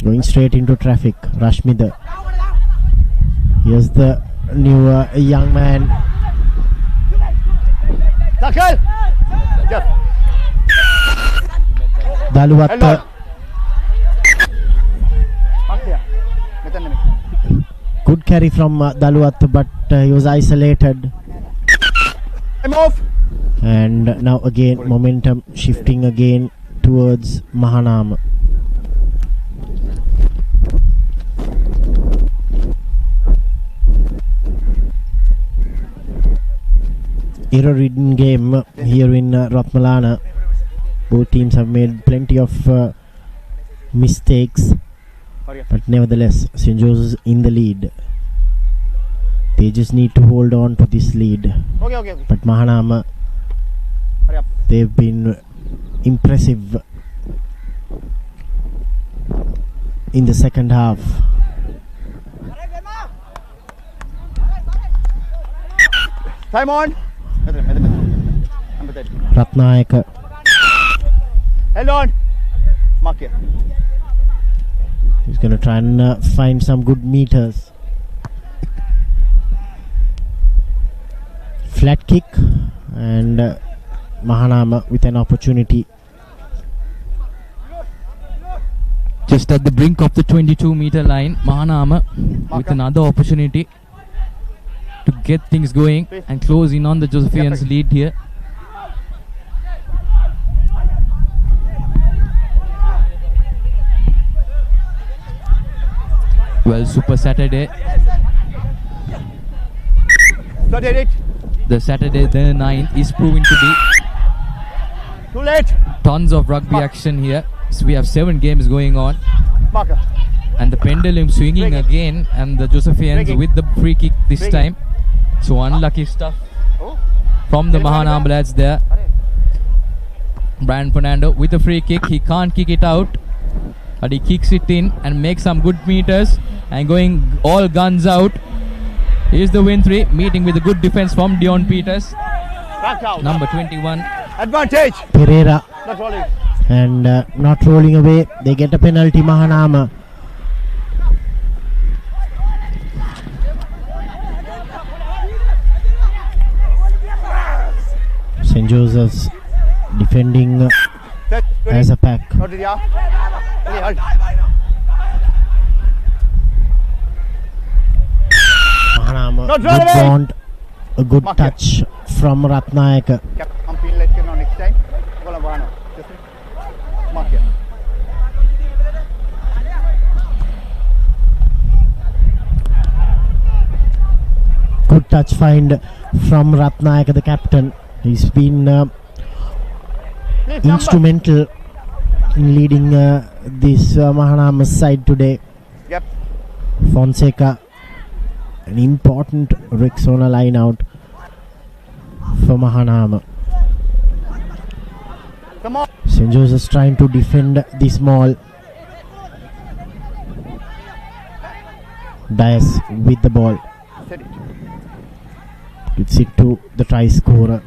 going straight into traffic. Rashmida. Here's the new young man. Daluwatta. Good carry from Daluwatta, but he was isolated.
I'm off.
And now again momentum shifting again towards Mahanama. Error-ridden game here in Rathmalana. Both teams have made plenty of mistakes, but nevertheless St. Joseph's in the lead. They just need to hold on to this lead. But Mahanama, they've been impressive in the second half.
Time on.
Ratnayaka.
Held on. Mark here.
He's going to try and find some good meters. Flat kick, and Mahanama with an opportunity.
Just at the brink of the 22-meter line, Mahanama with another opportunity to get things going and close in on the Josephians' lead here. Well, Super Saturday. The Saturday the 9th is proving to be
too late.
Tons of rugby action here. So we have 7 games going on. And the pendulum swinging again, and the Josephians with the free kick this time. So unlucky stuff from the Mahanama lads there. Brian Fernando with the free kick. He can't kick it out, but he kicks it in and makes some good meters and going all guns out. Here's the win 3, meeting with a good defense from Dion Peters. Number 21.
Advantage.
Pereira.
Not rolling.
And not rolling away. They get a penalty, Mahanama. St. Joseph's defending as a pack. Mahanama would want a good touch from Ratnayaka. Good touch find from Ratnayaka, the captain. He's been instrumental in leading this Mahanama side today. Fonseca, an important Rexona line out for Mahanama. St. Joseph's trying to defend this maul. Dias with the ball. It's it to the try scorer.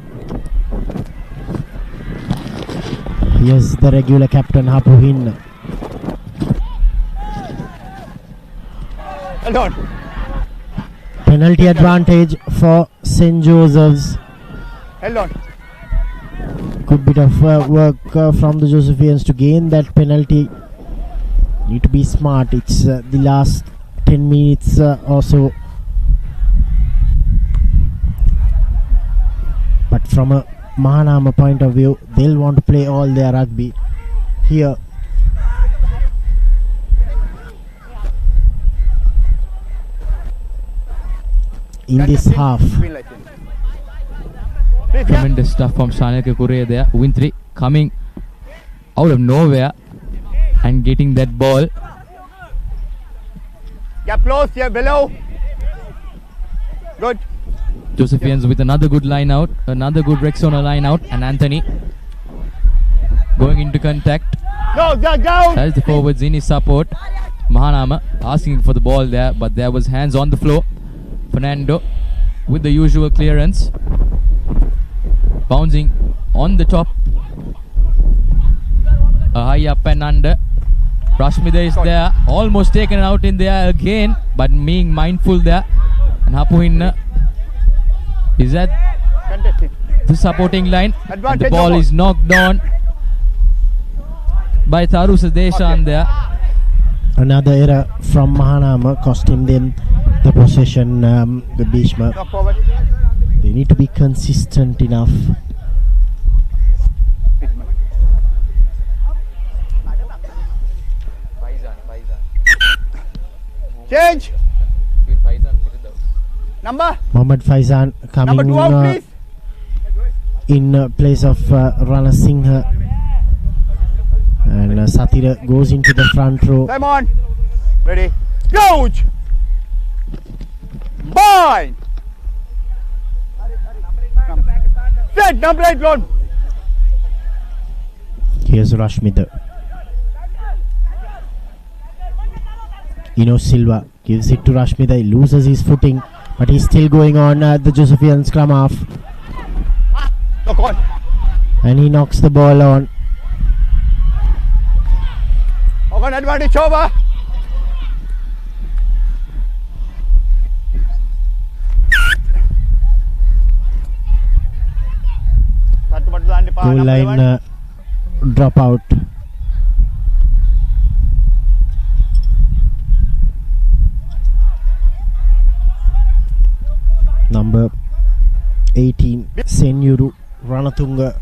Here's the regular captain Hapuhin.
Alone.
Penalty advantage for St. Joseph's.
Alone.
Good bit of work from the Josephians to gain that penalty. Need to be smart. It's the last 10 minutes or so. But from a Mahanama point of view, they'll want to play all their rugby here. In this half.
Tremendous stuff from Shanaka Kure there. Wintry coming out of nowhere and getting that ball.
Get close here below. Good.
Josephians with another good line out, another good Rexona line out, and Anthony going into contact.
No, down.
As the forwards in his support. Mahanama asking for the ball there, but there was hands on the floor. Fernando with the usual clearance. Bouncing on the top. A high up and under. Rashmida is there, almost taken out in there again, but being mindful there. And Hapuhinna is at the supporting line. And the ball is knocked down by Tharu Sadeshan there.
Another error from Mahanama costing them the possession, the Bhishma. They need to be consistent enough.
Change. Number.
Mohammad Faizan coming
out,
in place of Rana Singha. And Satira goes into the front row.
Come on. Ready. Coach. Bind. Set. Number 8 loan.
Here's Rashmida. Silva gives it to Rashmida. He loses his footing, but he's still going on the Josephian scrum half. And he knocks the ball on.
Advantage over.
Goal line drop out. Number 18, Senyuru Ranatunga.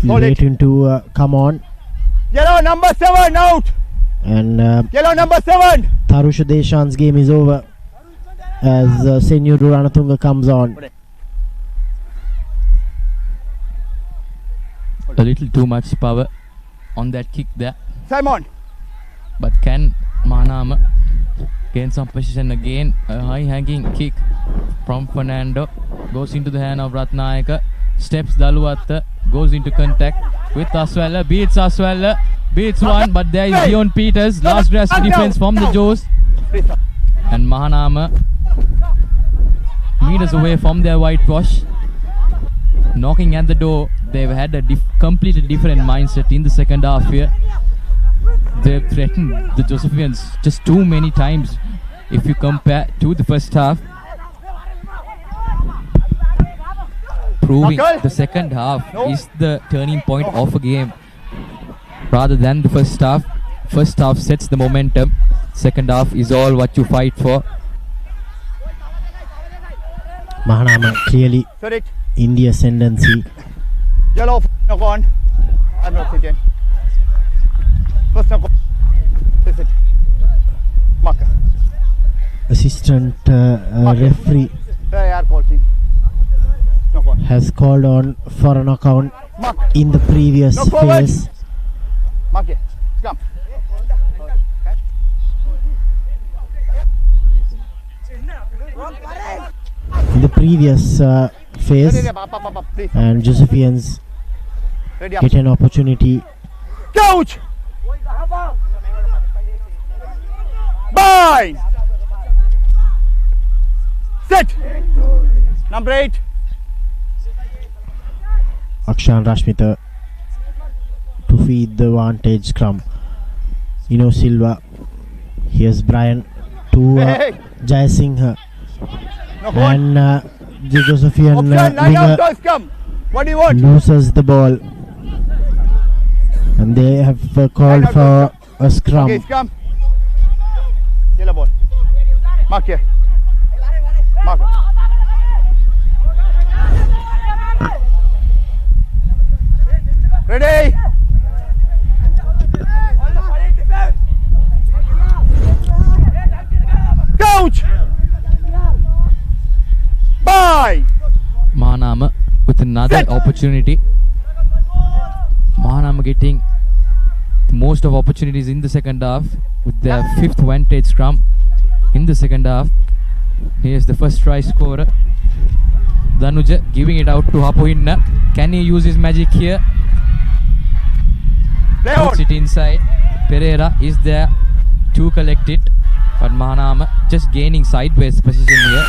Waiting to come on.
Yellow number 7 out.
And
yellow number 7.
Tharusha Deshan's game is over as Senyuru Ranatunga comes on.
A little too much power on that kick there.
Simon.
But can Mahanama gain some position again? A high hanging kick from Fernando goes into the hand of Ratnayaka. Steps Daluwatta, goes into contact with Aswella, beats Aswella, beats one, but there is Dion Peters, last dress defense from the Joes. And Mahanama meters away from their whitewash, knocking at the door. They've had a completely different mindset in the second half here. They've threatened the Josephians just too many times if you compare to the first half. Proving the second half is the turning point of a game rather than the first half. First half sets the momentum. Second half is all what you fight for.
Mahanama clearly in the ascendancy.
Yellow knock on. I'm not sitting. First knock on. This is it. Marker.
Assistant referee has called on for a knockout in the previous phase.
Mark it. Come.
In the previous phase, and Josephians get an opportunity.
Coach! Bind! Set! Number 8.
Akshan Rashmita to feed the vantage scrum. Silva Here's Brian to Jai Singh. And Josephian winger
what do you want?
Loses the ball. And they have called for a scrum.
Okay, scrum. Yellow ball. Mark here. Mark. Ready? Coach! Bye!
Mahanama with another opportunity. Mahanama getting most of opportunities in the second half with their 5th vantage scrum in the second half. Here's the first try scorer. Danuja giving it out to Hapohinna. Can he use his magic here? Puts it inside. Pereira is there to collect it. But Mahanama just gaining sideways position here.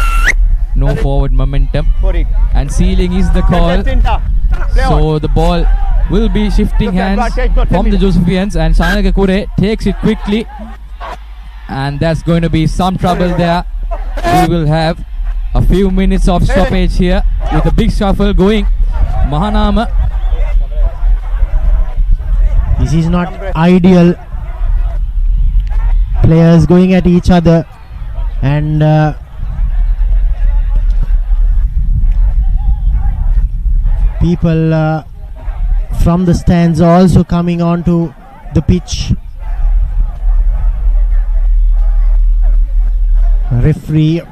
No forward momentum. And sealing is the call. So the ball will be shifting hands from the Josephians, and Shanaka Kure takes it quickly. And that's going to be some trouble there. We will have a few minutes of stoppage here with a big shuffle going. Mahanama.
This is not ideal. Players going at each other, and people from the stands are also coming onto the pitch. Referee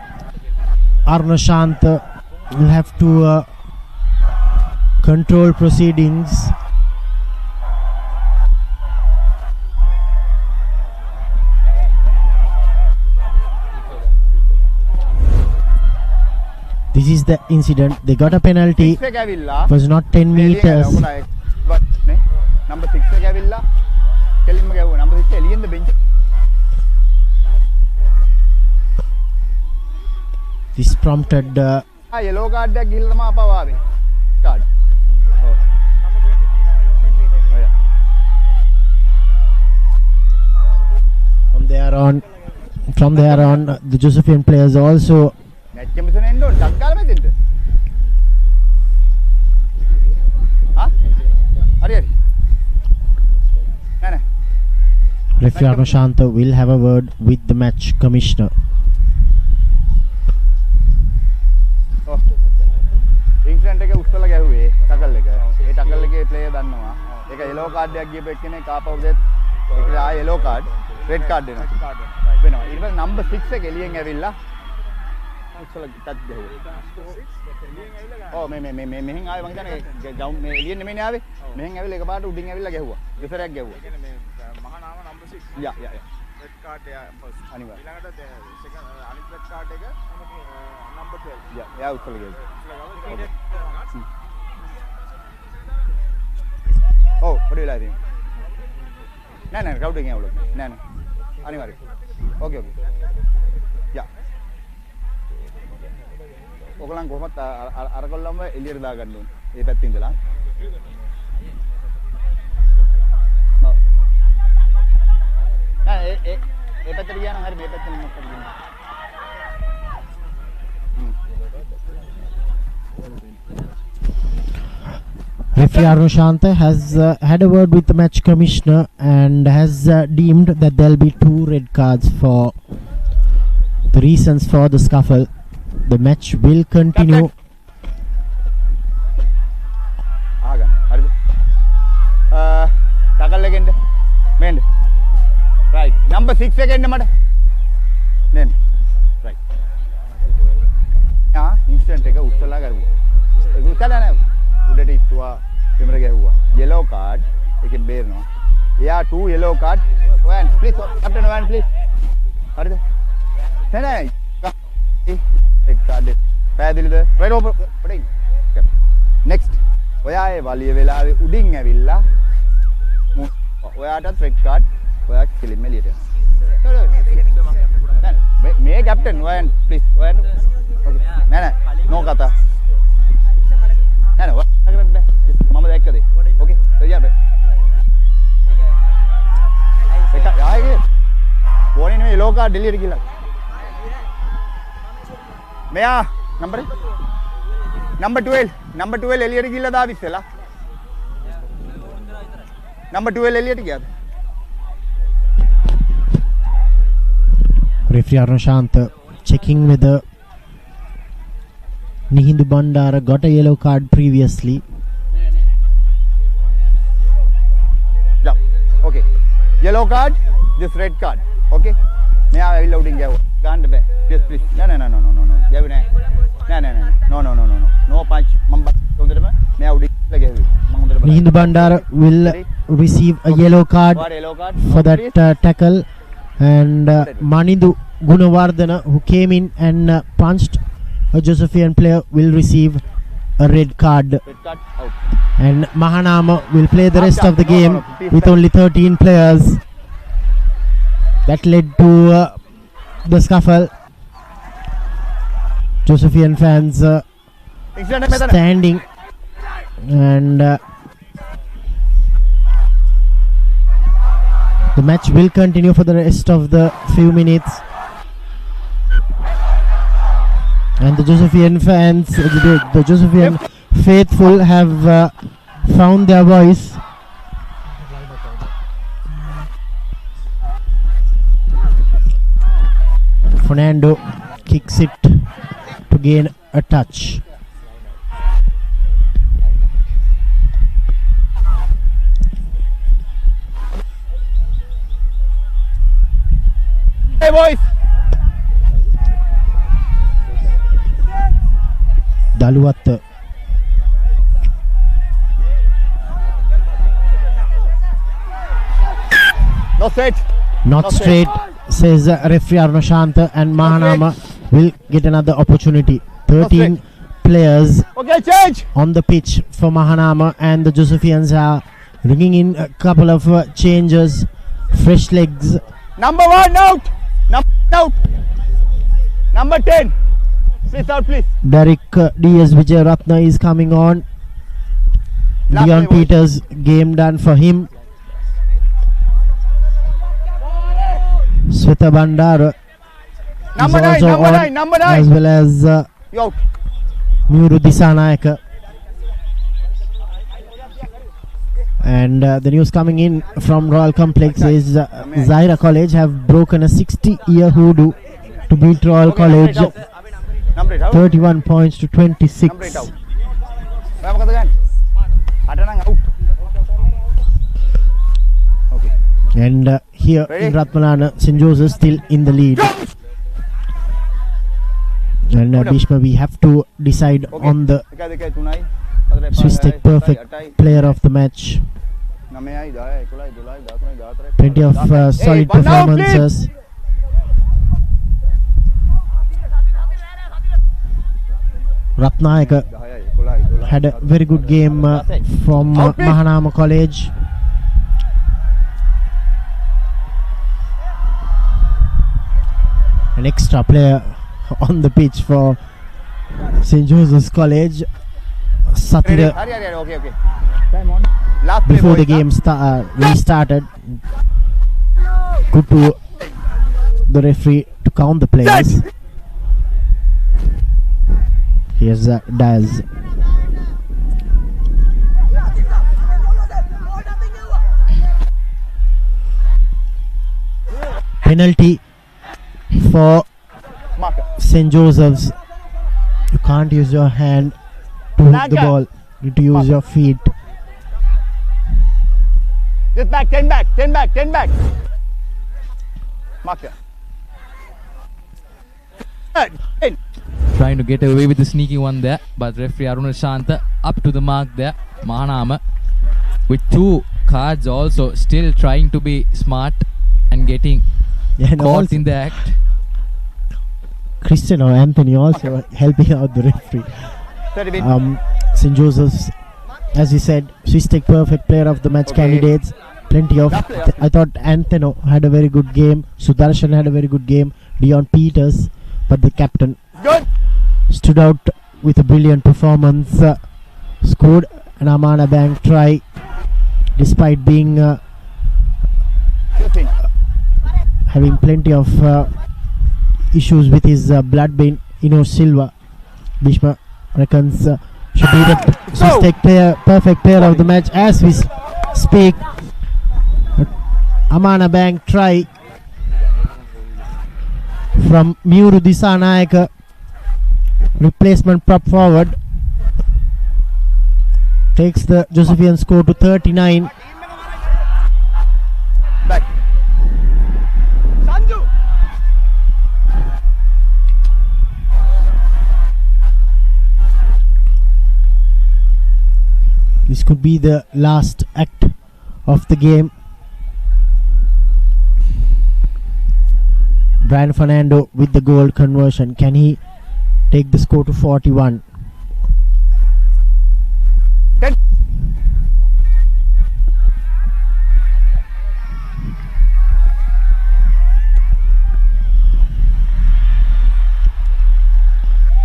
Arnashant will have to control proceedings. This is the incident. They got a penalty. It was not 10 meters.
Number 6 number 6 in the bench.
This prompted
yellow card card.
From there on, the Josephian players also Referee Arnashant will have a word with the match commissioner.
Incident එක උස්සලා ගැහුවේ ටකල් එක. ඒ ටකල් එකේ player දන්නවා. ඒක yellow card එකක් ගියපු එක්කනේ carb out දෙත්. ඒකට ආයෙ yellow card, red card දෙනවා. වෙනවා. ඊට පස්සේ number 6 එක එළියෙන් ඇවිල්ලා උස්සලා ටච් ගැහුවා. ඔව් මෙහෙන් ආවේ මං හිතන්නේ ග්‍රවුන්ඩ් මේ එළියෙන් නෙමෙයිනේ ආවේ. මෙහෙන් ඇවිල්ලා එකපාරට උඩින් ඇවිල්ලා ගැහුවා. දෙසරයක් ගැහුවා. ඒ කියන්නේ මේ මහානාම number 6. යා red card first. අනිවාර්ය. ඊළඟට second අනිත් red card එක number 12. යා එයා උස්සලා ගැහුවා. Oh, what do you like? No, crowding out. No, anyway. Okay. Yeah. ඔගලන් කොහොමද අර කොල්ලම එළියට දාගන්න ඕනේ. ඒ පැත්තේ ඉඳලා. නෑ ඒ පැත්තට ගියා නම් හරි මේ පැත්තෙන් මොකක්ද කියන්නේ.
Referee Arnashant has had a word with the match commissioner and has deemed that there will be 2 red cards for the reasons for the scuffle. The match will continue.
Right. Number 6 again, mada. Then. Right. Yeah, instant එක උස්සලා කරුවා. උස්සලා නෑ. උඩට ඉත්තුවා දෙමර ගැහුවා. Yellow card එකෙන් බේරනවා. එයා 2 yellow card. One please. Captain one please. හරිද? නෑ. එක card එක. පැහැදිලිද? Right over. පඩින්. Next. ඔයා ඒ වලිය වෙලාවේ උඩින් ඇවිල්ලා ඔයාටත් red card. ඔයා කෙලින්ම එළියට යනවා. මේ captain one please. One. Okay. නෑ no කතා. නෑ කරන්න බෑ. මම දැක්කද? ඕකේ. එළියට බෑ. ඒක ආයේ ඕනේ නෙමෙයි yellow card එළියට ගිහලා. මෙයා number 12 එළියට ගිහලා දාවි ඉස්සලා. number 12 එළියට ගියාද?
Referee Arnashant checking whether Nihindu Bandara got a yellow card previously.
Yeah. Okay. Yellow card, this red card. Okay. मैं आविल loading गया वो. गांड बे. Please. No. गया भी नहीं. No punch. मम्बा. उधर में. मैं outing लगे हुए.
Nihindu Bandara will receive a yellow card for that tackle, and Manindu Gunawardana, who came in and punched a Josephian player, will receive a red card.
Out.
And Mahanama will play the rest of the game with only 13 players. That led to the scuffle. Josephian fans standing, and the match will continue for the rest of the few minutes. And the Josephian fans, the Josephian faithful have found their voice. Fernando kicks it to gain a touch.
Hey boys!
Daluwatta. Not straight, says referee Arnashant, and Mahanama will get another opportunity. 13 players on the pitch for Mahanama, and the Josephians are bringing in a couple of changes, fresh legs.
Number 1 out! Number 10. Please out, please.
Derek D.S. Vijayaratna is coming on. Leon Peters, game done for him. Sweta Bandara is also on, as well as Muru Disanayaka. And the news coming in from Royal Complex is Zaira College have broken a 60-year hoodoo to beat Royal College 31 points to 26. And here in Rathmalana, St. Joseph still in the lead. And Bhishma, we have to decide on the Swiss Tech Perfect player of the match. Plenty of solid performances. Ratnayaka had a very good game from Mahanama College. An extra player on the pitch for St. Joseph's College, Satya. Before the game restarted, good to the referee to count the players. Here's Daz. Penalty for St. Joseph's. You can't use your hand to hook the ball. You need to use your feet.
Just back, 10 back. Marker.
Trying to get away with the sneaky one there, but referee Arunashanta up to the mark there. Mahanama with 2 cards also, still trying to be smart and getting caught in the act.
Cristiano Anthony also helping out the referee. St. Joseph's, as he said, Swiss Tech Perfect player of the match candidates. Plenty of, I thought Anthony had a very good game. Sudarshan had a very good game. Dion Peters, but the captain stood out with a brilliant performance. Scored an Amana Bank try despite being having plenty of issues with his blood vein. Silva, Bhishma reckons should be the perfect player of the match as we speak. Amana Bank try from Muru Disanayaka, replacement prop forward, takes the Josephian score to 39.
Back. Sanju.
This could be the last act of the game. Brian Fernando with the goal conversion. Can he take the score to 41?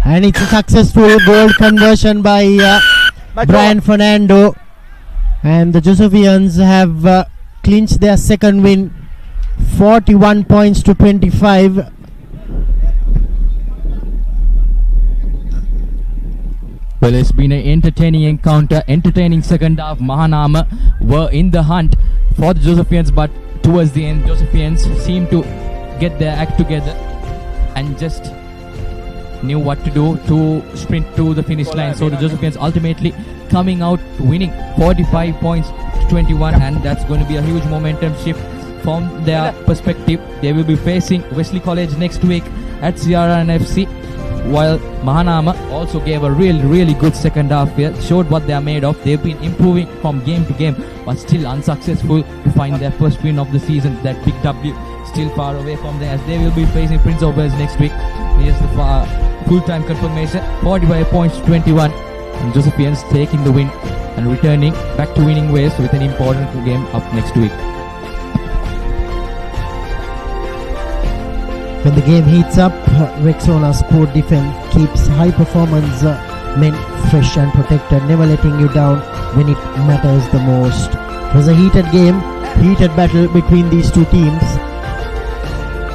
And it's a successful goal conversion by Brian Fernando, and the Josephians have clinched their second win, 41 points to 25.
Well, it's been an entertaining encounter, entertaining second half. Mahanama were in the hunt for the Josephians, but towards the end, Josephians seemed to get their act together and just knew what to do to sprint to the finish line. So the Josephians ultimately coming out winning 45 points to 21, and that's going to be a huge momentum shift from their perspective. They will be facing Wesley College next week at CRN FC, while Mahanama also gave a really good second half here, showed what they are made of. They've been improving from game to game, but still unsuccessful to find their first win of the season. That big W still far away from them, as they will be facing Prince of Wales next week. Here's the full-time confirmation, 45 points to 21, and Josephians taking the win and returning back to winning ways with an important game up next week.
When the game heats up, Rexona Sport Defense keeps high performance men fresh and protected, never letting you down when it matters the most. It was a heated game, heated battle between these two teams,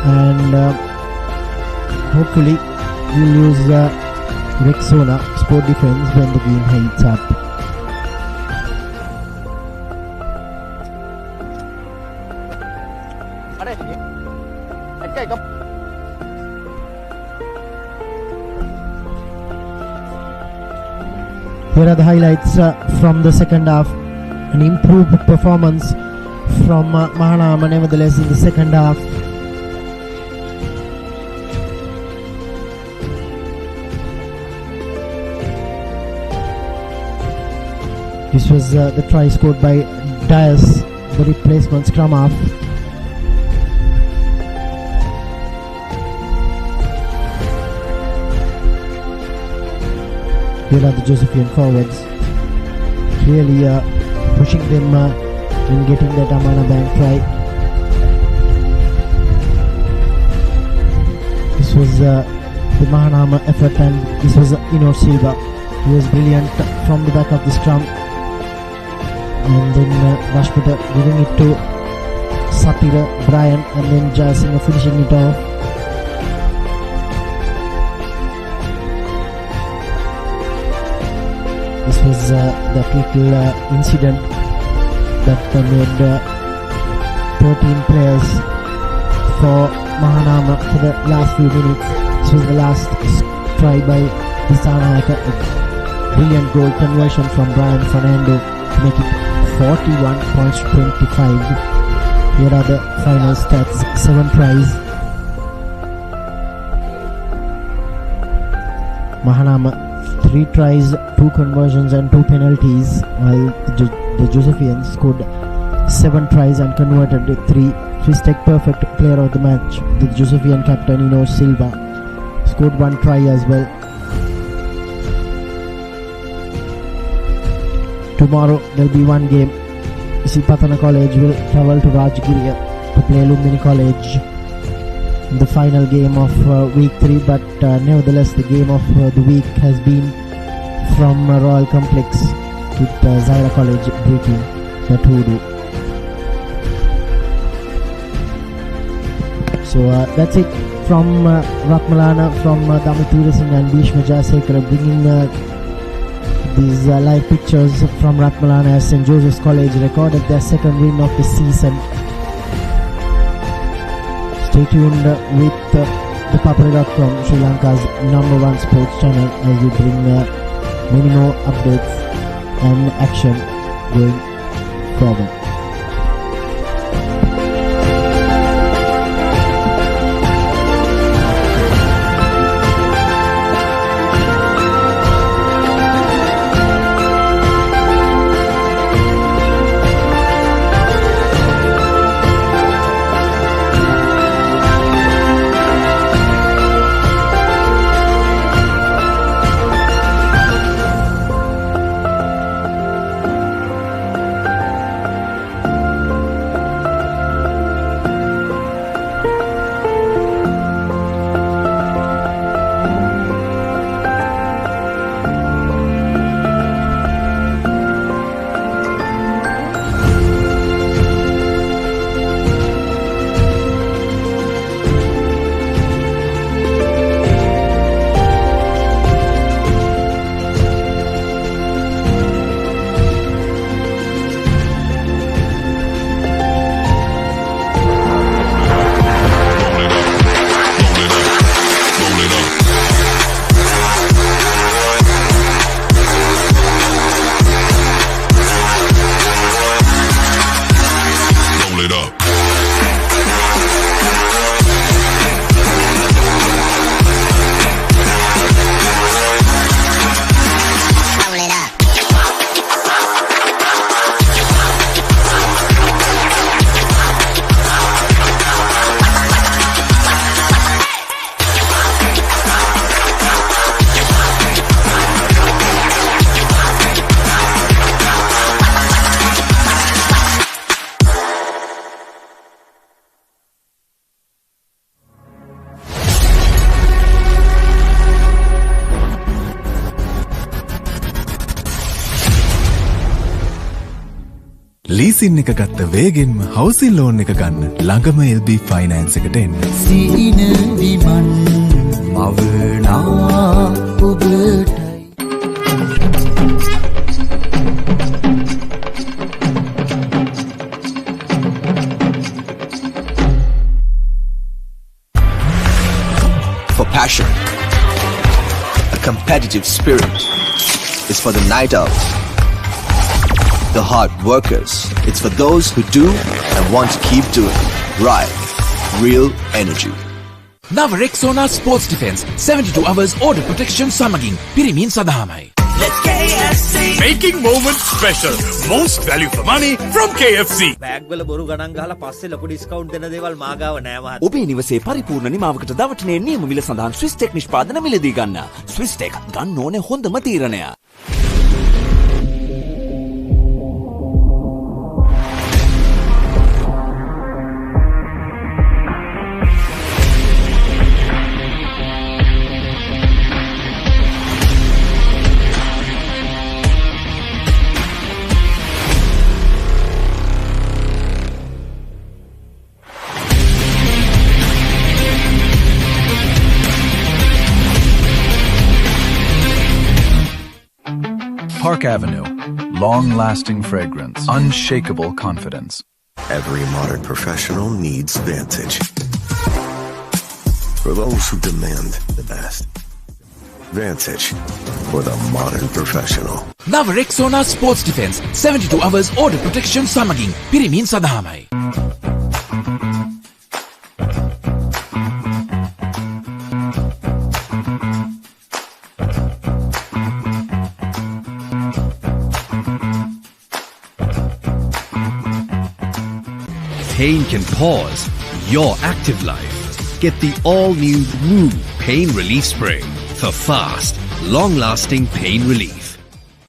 and hopefully we'll use Rexona Sport Defense when the game heats up. Here are the highlights from the second half. An improved performance from Mahanama nevertheless in the second half. This was the try scored by Dias, the replacement scrum half. Here are the Josephian forwards, really pushing them in getting that Amana Bank try. This was the Mahanama effort, and this was Silva. He was brilliant from the back of the scrum. And then Rashmita giving it to Satira, Brian, and then Jayasinha finishing it off. This was that little incident that made 13 players for Mahanama for the last few minutes. This was the last try by Disanayaka. Brilliant goal conversion from Brian Fernando to make it 41 points to 25. Here are the final stats: 7 tries. Mahanama 3 tries, 2 conversions and 2 penalties, while the Josephians scored 7 tries and converted 3. Swiss-Tech perfect player of the match, the Josephian captain Silva, scored 1 try as well. Tomorrow there will be one game. Patana College will travel to Rajgiri to play Lumbini College in the final game of week 3, but nevertheless the game of the week has been from Royal Complex with Zaira College breaking the 2-2. So that's it from Rathmalana, from Damatira Singh and Bhishma Jayasekara, bringing these live pictures from Rathmalana as St. Joseph's College recorded their second win of the season. Stay tuned with the Papare.com, Sri Lanka's #1 sports channel, as we bring many more updates and action going forward.
Leasing එක ගත්ත වේගෙන්ම housing loan එක ගන්න ළඟම LB finance එකට එන්න.
සීන විමන් මවනා ඔබටයි.
For passion, a competitive spirit. It's for the night owls, the hard workers. It's for those who do and want to keep doing. Right. Real energy.
Now Rexona Sports Defense 72 hours order protection සමගින් පිරිමින් සදහමයි.
Let's KFC. Making moments special. Most value for money from KFC.
Bag වල බොරු ගණන් ගහලා පස්සේ ලොකු discount දෙන දේවල් මාගාව නෑ මහත්තයා.
ඔබේ නිවසේ පරිපූර්ණ නිමාවකට දවටනේ නියම මිල සඳහන් ස්විස් ටෙක් නිෂ්පාදන මිලදී ගන්න. ස්විස් ටෙක් ගන්න ඕනේ හොඳම තීරණය.
Park Avenue. Long-lasting fragrance. Unshakable confidence.
Every modern professional needs Vantage. For those who demand the best. Vantage for the modern professional.
Now Rexona Sports Defense 72 hours order protection සමගින් පිරිමින් සදහමයි.
Pain can pause your active life. Get the all-new Woo Pain Relief Spray for fast, long-lasting pain relief.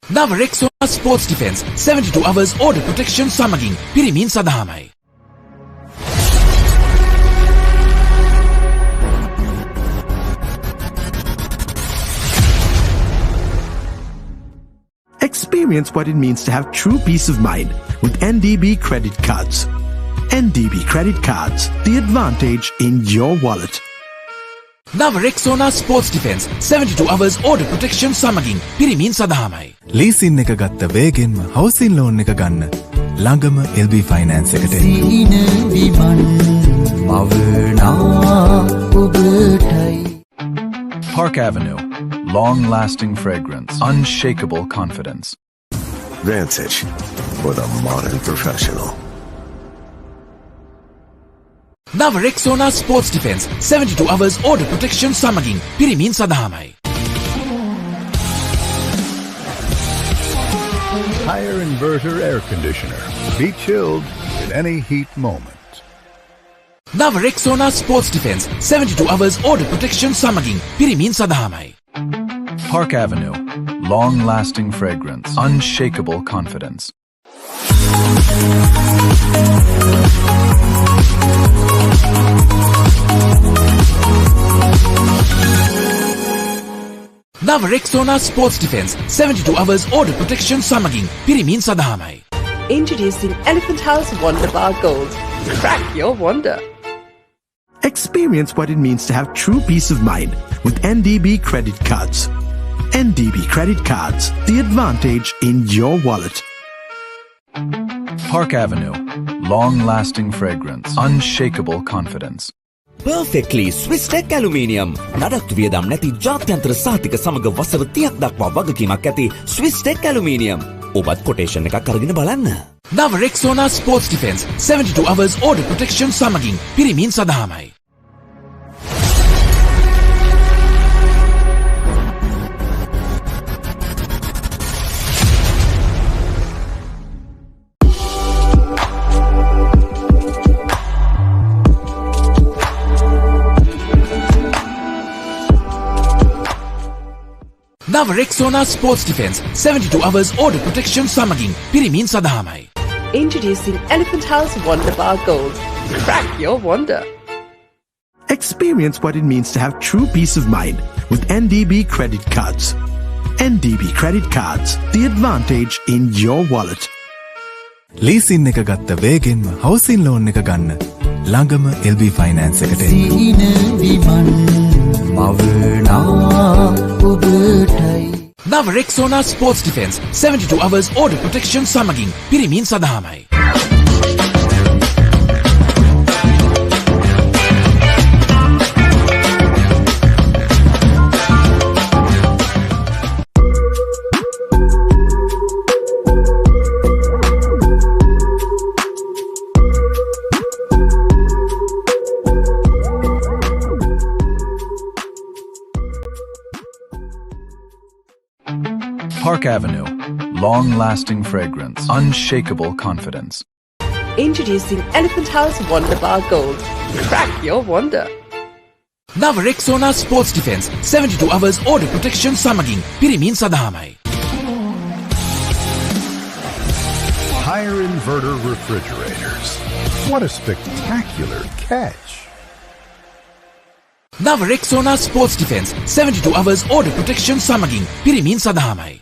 Now Rexona Sports Defense 72 hours order protection සමගින් පිරිමින් සදහමයි.
Experience what it means to have true peace of mind with NDB credit cards. NDB credit cards, the advantage in your wallet.
නව Rexona sports defence 72 hours order protection සමගින් පිරිමින් සඳහාමයි.
Leasing එක ගත්ත වේගෙන්ම housing loan එක ගන්න ළඟම LB finance එකට
සීන විමන් මවනා ඔබටයි.
Park Avenue. Long-lasting fragrance. Unshakable confidence.
Vantage for the modern professional.
නව Rexona sports defence 72 hours order protection සමගින් පිරිමින් සඳහාමයි.
Higher inverter air conditioner. Be chilled in any heat moment.
නව Rexona sports defence 72 hours order protection සමගින් පිරිමින් සඳහාමයි.
Park Avenue. Long-lasting fragrance. Unshakable confidence.
නව Rexona sports defence 72 hours order protection සමගින් පිරිමින් සඳහාමයි.
Introducing Elephant House Wonder Bar Gold. Crack your wonder.
Experience what it means to have true peace of mind with NDB credit cards. NDB credit cards, the advantage in your wallet.
Park Avenue. Long-lasting fragrance. Unshakable confidence.
Perfectly Swiss Tech Aluminium. නඩත්තු වියදම් නැති ජාත්‍යන්තර සහතික සමග වසර 30ක් දක්වා වගකීමක් ඇති Swiss Tech Aluminium. ඔබත් කොටේෂන් එකක් අරගෙන බලන්න.
නව Rexona sports defence 72 hours order protection සමගින් පිරිමින් සඳහාමයි. නව Rexona sports defence 72 hours order protection සමගින් පිරිමින් සඳහාමයි.
Introducing Elephant House Wonder Bar Gold. Crack your wonder.
Experience what it means to have true peace of mind with NDB credit cards. NDB credit cards, the advantage in your wallet.
Leasing එක ගත්ත වේගෙන්ම housing loan එක ගන්න ළඟම LB finance එකට
සීන විමන් මවනා ඔබටයි.
නව Rexona sports defence 72 hours order protection සමගින් පිරිමින් සඳහාමයි.
Park Avenue. Long-lasting fragrance. Unshakable confidence.
Introducing Elephant House Wonder Bar Gold. Crack your wonder.
නව Rexona sports defence 72 hours order protection සමගින් පිරිමින් සඳහාමයි.
Higher inverter refrigerators. What a spectacular catch.
නව Rexona sports defence 72 hours order protection සමගින් පිරිමින් සඳහාමයි.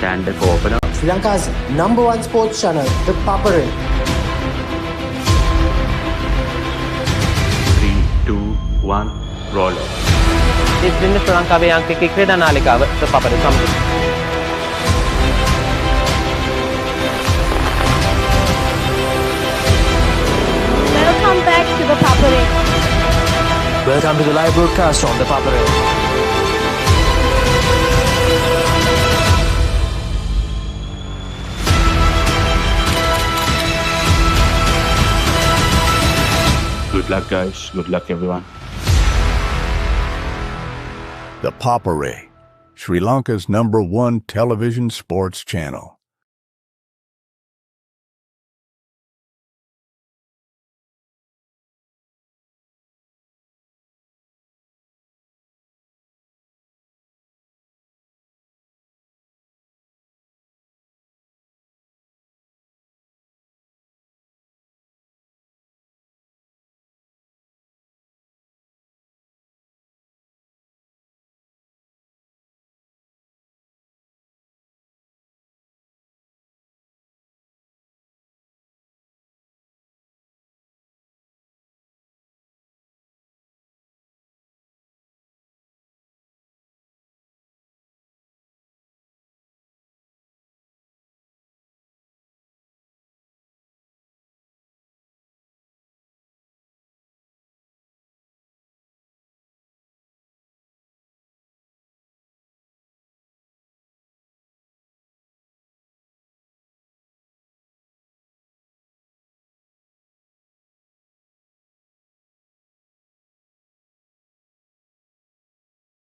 Standard for opener.
Sri Lanka's #1 sports channel, the Papare.
3, 2, 1, roll.
ඉතින් ශ්‍රී ලංකාවේ අංක ක්‍රීඩා නාලිකාව the Papare සමග.
Welcome back to the Papare.
Welcome to the live broadcast on the Papare.
Good luck, guys. Good luck, everyone.
The Papare, Sri Lanka's #1 television sports channel.